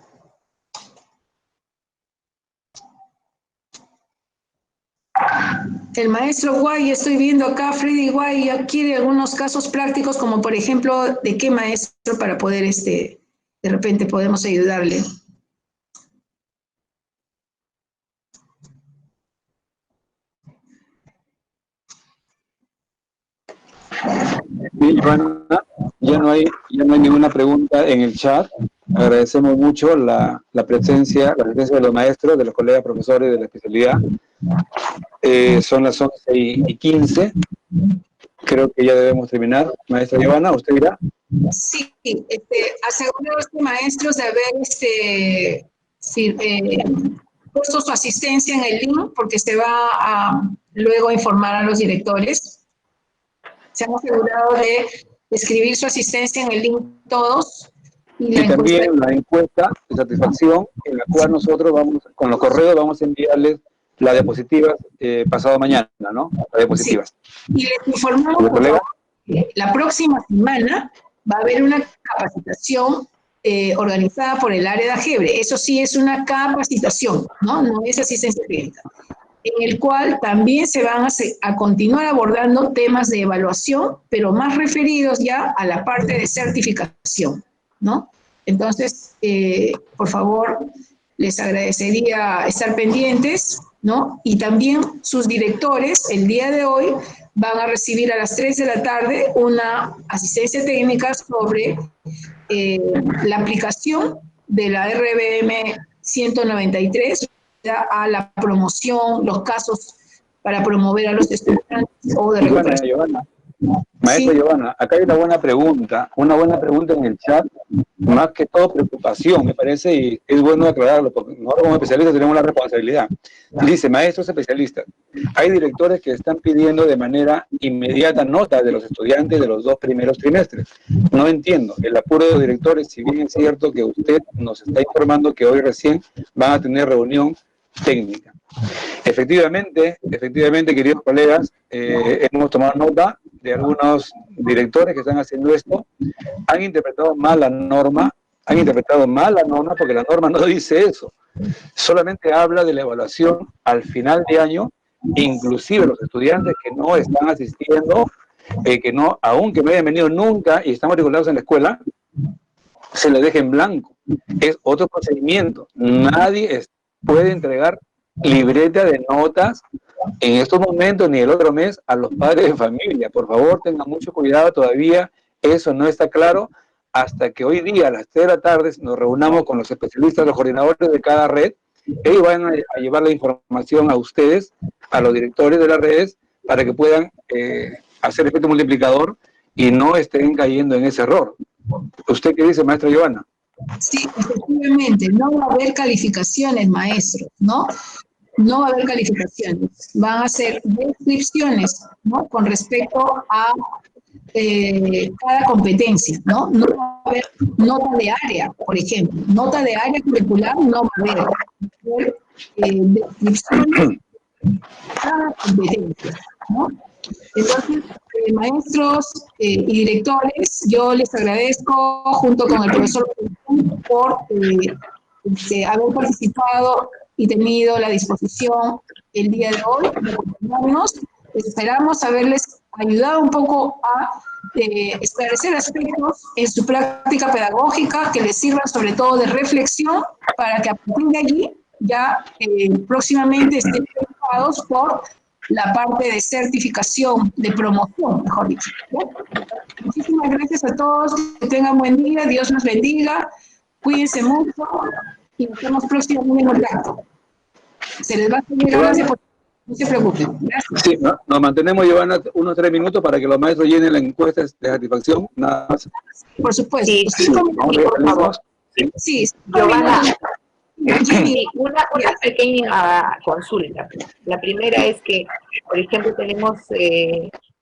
Speaker 1: El maestro Guay, estoy viendo acá, Freddy Guay, ya quiere algunos casos prácticos, como por ejemplo, ¿de qué maestro para poder, de repente podemos ayudarle?
Speaker 2: Bien, Joana, ya no hay ninguna pregunta en el chat. Agradecemos mucho la presencia de los maestros, de los colegas profesores de la especialidad. Son las 11:15. Creo que ya debemos terminar. Maestra Giovanna, ¿usted dirá?
Speaker 1: Sí, asegurados maestros de haber puesto su asistencia en el link, porque se va a luego informar a los directores. Se han asegurado de escribir su asistencia en el link todos.
Speaker 2: Y también la encuesta de satisfacción, en la cual nosotros con los correos vamos a enviarles las diapositivas pasado mañana, ¿no? Las diapositivas.
Speaker 1: Sí. Y les informamos que la próxima semana va a haber una capacitación organizada por el área de AGEBRE. Eso sí es una capacitación, ¿no? No es asistencia técnica. En el cual también se van a continuar abordando temas de evaluación, pero más referidos ya a la parte de certificación, ¿no? Entonces, por favor, les agradecería estar pendientes, ¿no? Y también sus directores, el día de hoy, van a recibir a las 3 de la tarde una asistencia técnica sobre la aplicación de la RBM 193 a la promoción, los casos para promover a los estudiantes o de recuperación.
Speaker 2: Maestra Giovanna, acá hay una buena pregunta en el chat, más que todo preocupación, me parece, y es bueno aclararlo, porque nosotros como especialistas tenemos la responsabilidad. Dice, maestros especialistas, hay directores que están pidiendo de manera inmediata nota de los estudiantes de los 2 primeros trimestres. No entiendo, el apuro de los directores, si bien es cierto que usted nos está informando que hoy recién van a tener reunión técnica. Efectivamente, queridos colegas, hemos tomado nota de algunos directores que están haciendo esto, han interpretado mal la norma, porque la norma no dice eso. Solamente habla de la evaluación al final de año, inclusive los estudiantes que no están asistiendo, que no, aunque no hayan venido nunca y están matriculados en la escuela, se les deja en blanco. Es otro procedimiento. Nadie puede entregar libreta de notas en estos momentos ni el otro mes a los padres de familia. Por favor, tengan mucho cuidado, todavía eso no está claro, hasta que hoy día a las 3 de la tarde nos reunamos con los especialistas, los coordinadores de cada red. Ellos van a llevar la información a ustedes, a los directores de las redes, para que puedan hacer efecto multiplicador y no estén cayendo en ese error. ¿Usted qué dice, maestra Giovanna?
Speaker 1: Sí, efectivamente, no va a haber calificaciones, maestros, ¿no? No va a haber calificaciones, van a ser descripciones, ¿no? Con respecto a cada competencia, ¿no? No va a haber nota de área, por ejemplo. Nota de área curricular no va a haber. Descripciones de cada competencia, ¿no? Entonces, maestros y directores, yo les agradezco junto con el profesor por haber participado y tenido la disposición el día de hoy de acompañarnos. Esperamos haberles ayudado un poco a esclarecer aspectos en su práctica pedagógica que les sirvan sobre todo de reflexión para que a partir de allí ya próximamente estén preparados por la parte de certificación, de promoción, mejor dicho. Muchísimas gracias a todos, que tengan buen día, Dios nos bendiga, cuídense mucho y nos vemos próximamente en contacto. Se les va a seguir hablando, no se preocupen. Gracias.
Speaker 2: Sí, nos mantenemos, Giovanna, unos 3 minutos para que los maestros llenen la encuesta de satisfacción, nada más.
Speaker 1: Por supuesto.
Speaker 7: Sí, por favor.
Speaker 1: Sí,
Speaker 7: Giovanna. Sí, una pequeña consulta. La primera es que, por ejemplo, tenemos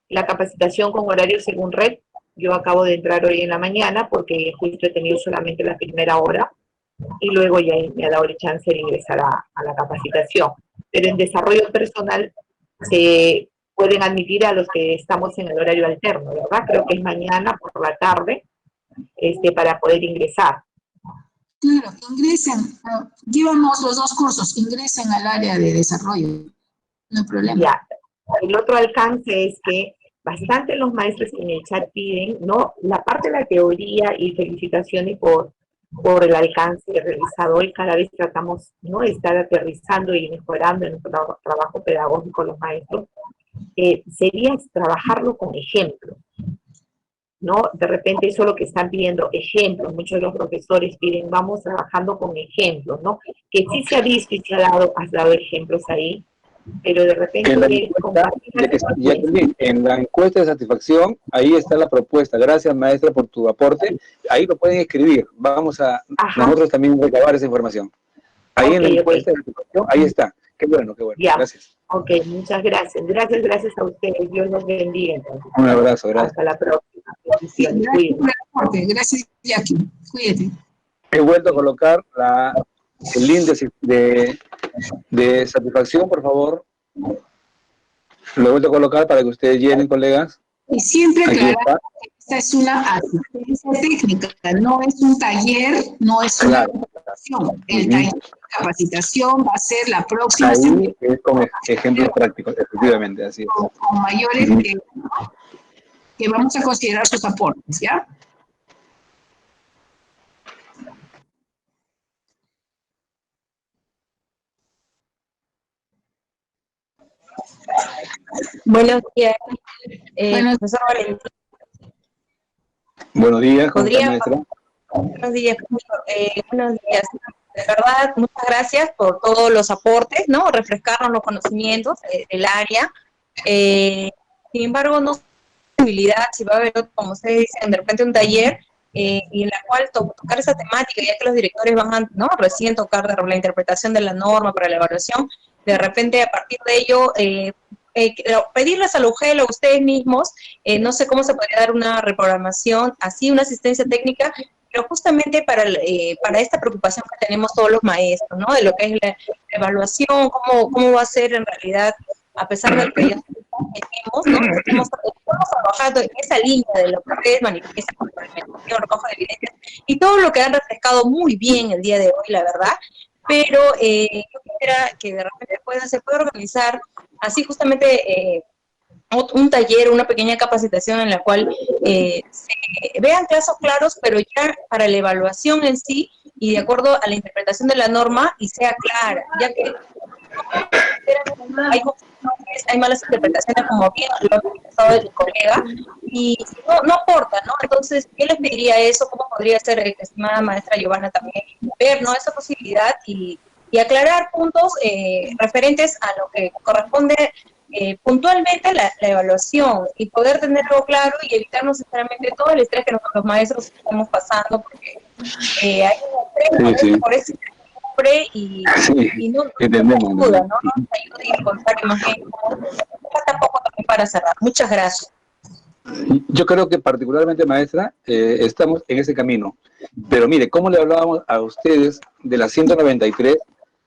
Speaker 7: la capacitación con horario según red. Yo acabo de entrar hoy en la mañana porque justo he tenido solamente la primera hora y luego ya me ha dado el chance de ingresar a la capacitación. Pero en desarrollo personal se pueden admitir a los que estamos en el horario alterno, ¿verdad? Creo que es mañana por la tarde para poder ingresar.
Speaker 1: Claro, ingresen, llevamos los 2 cursos, ingresen al área de desarrollo, no hay problema.
Speaker 7: Ya, el otro alcance es que bastante los maestros en el chat piden, ¿no? La parte de la teoría y felicitaciones por el alcance realizado hoy, cada vez tratamos, ¿no?, de estar aterrizando y mejorando en nuestro trabajo pedagógico los maestros, sería trabajarlo con ejemplos. ¿No? De repente eso es lo que están pidiendo, ejemplos. Muchos de los profesores piden, vamos trabajando con ejemplos, ¿no? Que sí se ha visto y se has dado ejemplos ahí, pero de repente...
Speaker 2: En la encuesta de satisfacción, ahí está la propuesta. Gracias, maestra, por tu aporte. Ahí lo pueden escribir. Vamos a nosotros también recabar esa información. Ahí en la encuesta de satisfacción, ahí está. Qué bueno, qué bueno.
Speaker 7: Ya.
Speaker 2: Gracias.
Speaker 7: Ok, muchas gracias. Gracias a ustedes. Dios los bendiga. Entonces.
Speaker 2: Un abrazo, gracias.
Speaker 7: Hasta la próxima.
Speaker 1: Sí, gracias por el aporte. Gracias, Jackie. Cuídate.
Speaker 2: He vuelto a colocar el índice de satisfacción, por favor. Lo he vuelto a colocar para que ustedes llenen, colegas.
Speaker 1: Y siempre aclarar que esta es una asistencia técnica, no es un taller, no es una capacitación. El taller de capacitación va a ser la próxima
Speaker 2: ahí
Speaker 1: semana.
Speaker 2: Es con ejemplos prácticos, efectivamente, así es.
Speaker 1: Con mayores que vamos a considerar sus aportes, ¿ya?
Speaker 8: Buenos días,
Speaker 1: Profesor
Speaker 8: Valentín.
Speaker 2: Buenos días, maestra.
Speaker 8: Buenos días, profesor. Buenos días. De verdad, muchas gracias por todos los aportes, ¿no? Refrescarnos los conocimientos del área. Sin embargo, no sé posibilidad si va a haber, como ustedes dicen, de repente un taller y en la cual tocar esa temática, ya que los directores van a, ¿no?, recién tocar la interpretación de la norma para la evaluación, de repente a partir de ello pedirles al UGEL o a ustedes mismos, no sé cómo se podría dar una reprogramación, así una asistencia técnica, pero justamente para esta preocupación que tenemos todos los maestros, ¿no?, de lo que es la evaluación, cómo va a ser en realidad a pesar del que ya tenemos, ¿no? Estamos trabajando en esa línea de lo que ustedes manifiestan con la alimentación, recojo de evidencias, y todo lo que han refrescado muy bien el día de hoy, la verdad, pero yo quisiera que de repente se pueda organizar así justamente un taller, una pequeña capacitación en la cual se vean casos claros, pero ya para la evaluación en sí y de acuerdo a la interpretación de la norma y sea clara, ya que hay malas interpretaciones, como bien lo ha manifestado el colega, y no aporta, ¿no? Entonces, yo les pediría eso, cómo podría ser, estimada maestra Giovanna, también ver, ¿no?, esa posibilidad y aclarar puntos referentes a lo que corresponde puntualmente la evaluación y poder tenerlo claro y evitar necesariamente todo el estrés que nosotros los maestros estamos pasando, porque hay un estrés por ese y no ayuda, ¿no? No nos ayuda y encontrar imagen. Falta poco también para cerrar. Muchas gracias.
Speaker 2: Yo creo que particularmente, maestra, estamos en ese camino. Pero mire, ¿cómo le hablábamos a ustedes de la 193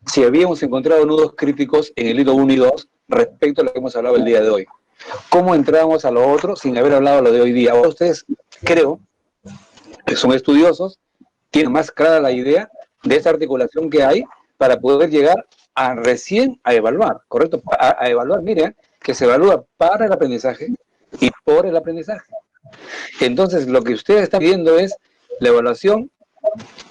Speaker 2: si habíamos encontrado nudos críticos en el hilo 1 y 2 respecto a lo que hemos hablado el día de hoy? ¿Cómo entramos a lo otro sin haber hablado lo de hoy día? Ahora ustedes, creo, que son estudiosos, tienen más clara la idea de esa articulación que hay para poder llegar recién a evaluar, ¿correcto? A evaluar, miren, que se evalúa para el aprendizaje y por el aprendizaje. Entonces, lo que ustedes están viendo es la evaluación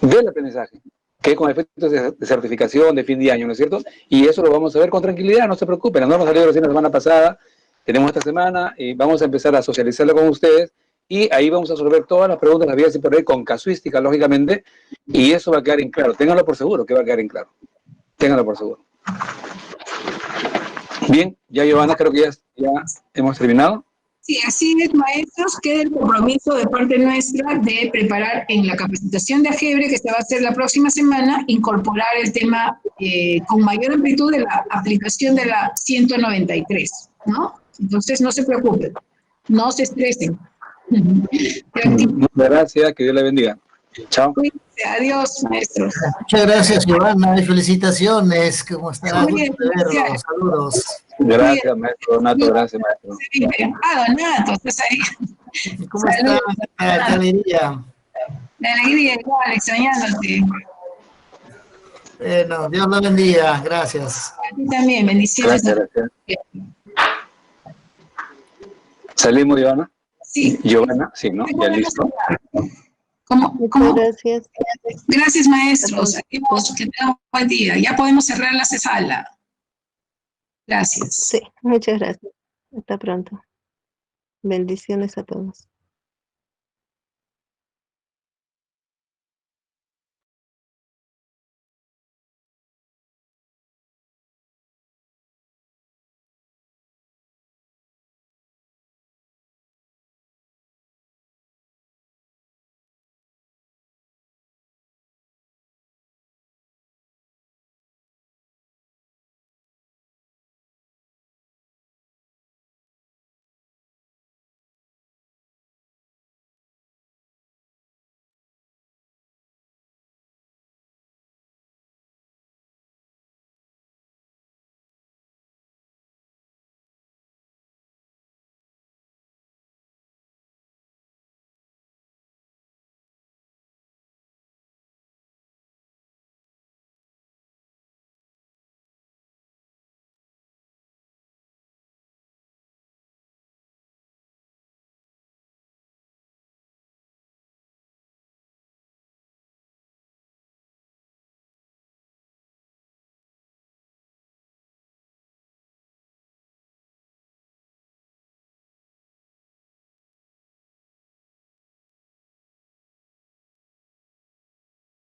Speaker 2: del aprendizaje, que con efectos de certificación de fin de año, ¿no es cierto? Y eso lo vamos a ver con tranquilidad, no se preocupen. Las normas salieron recién la semana pasada, tenemos esta semana y vamos a empezar a socializarlo con ustedes y ahí vamos a resolver todas las preguntas, las vías y por ahí con casuística, lógicamente, y eso va a quedar en claro. Ténganlo por seguro que va a quedar en claro. Ténganlo por seguro. Bien, ya Giovanna, creo que ya hemos terminado.
Speaker 1: Sí, así es, maestros. Queda el compromiso de parte nuestra de preparar en la capacitación de AGEBRE, que se va a hacer la próxima semana, incorporar el tema con mayor amplitud de la aplicación de la 193, ¿no? Entonces, no se preocupen, no se estresen.
Speaker 2: Muchas gracias, que Dios le bendiga. Chao.
Speaker 1: Adiós, maestros.
Speaker 9: Muchas gracias, Giovanna, y felicitaciones. ¿Cómo está?
Speaker 1: Muy bien,
Speaker 9: Verlos. Saludos.
Speaker 2: Gracias, maestro Donato, gracias, maestro.
Speaker 1: Sí, Donato, estás ahí.
Speaker 9: ¿Cómo está? Qué alegría.
Speaker 1: La alegría, igual, extrañándote.
Speaker 9: Bueno, Dios lo bendiga, gracias.
Speaker 1: A ti también, bendiciones.
Speaker 2: Gracias. ¿Salimos, Giovanna?
Speaker 1: Sí.
Speaker 2: Giovanna, sí, ¿no? Ya listo.
Speaker 1: ¿Cómo? Gracias. Gracias, maestros. Adiós, que tengan un buen día. Ya podemos cerrar la sala. Gracias.
Speaker 10: Sí, muchas gracias. Hasta pronto. Bendiciones a todos.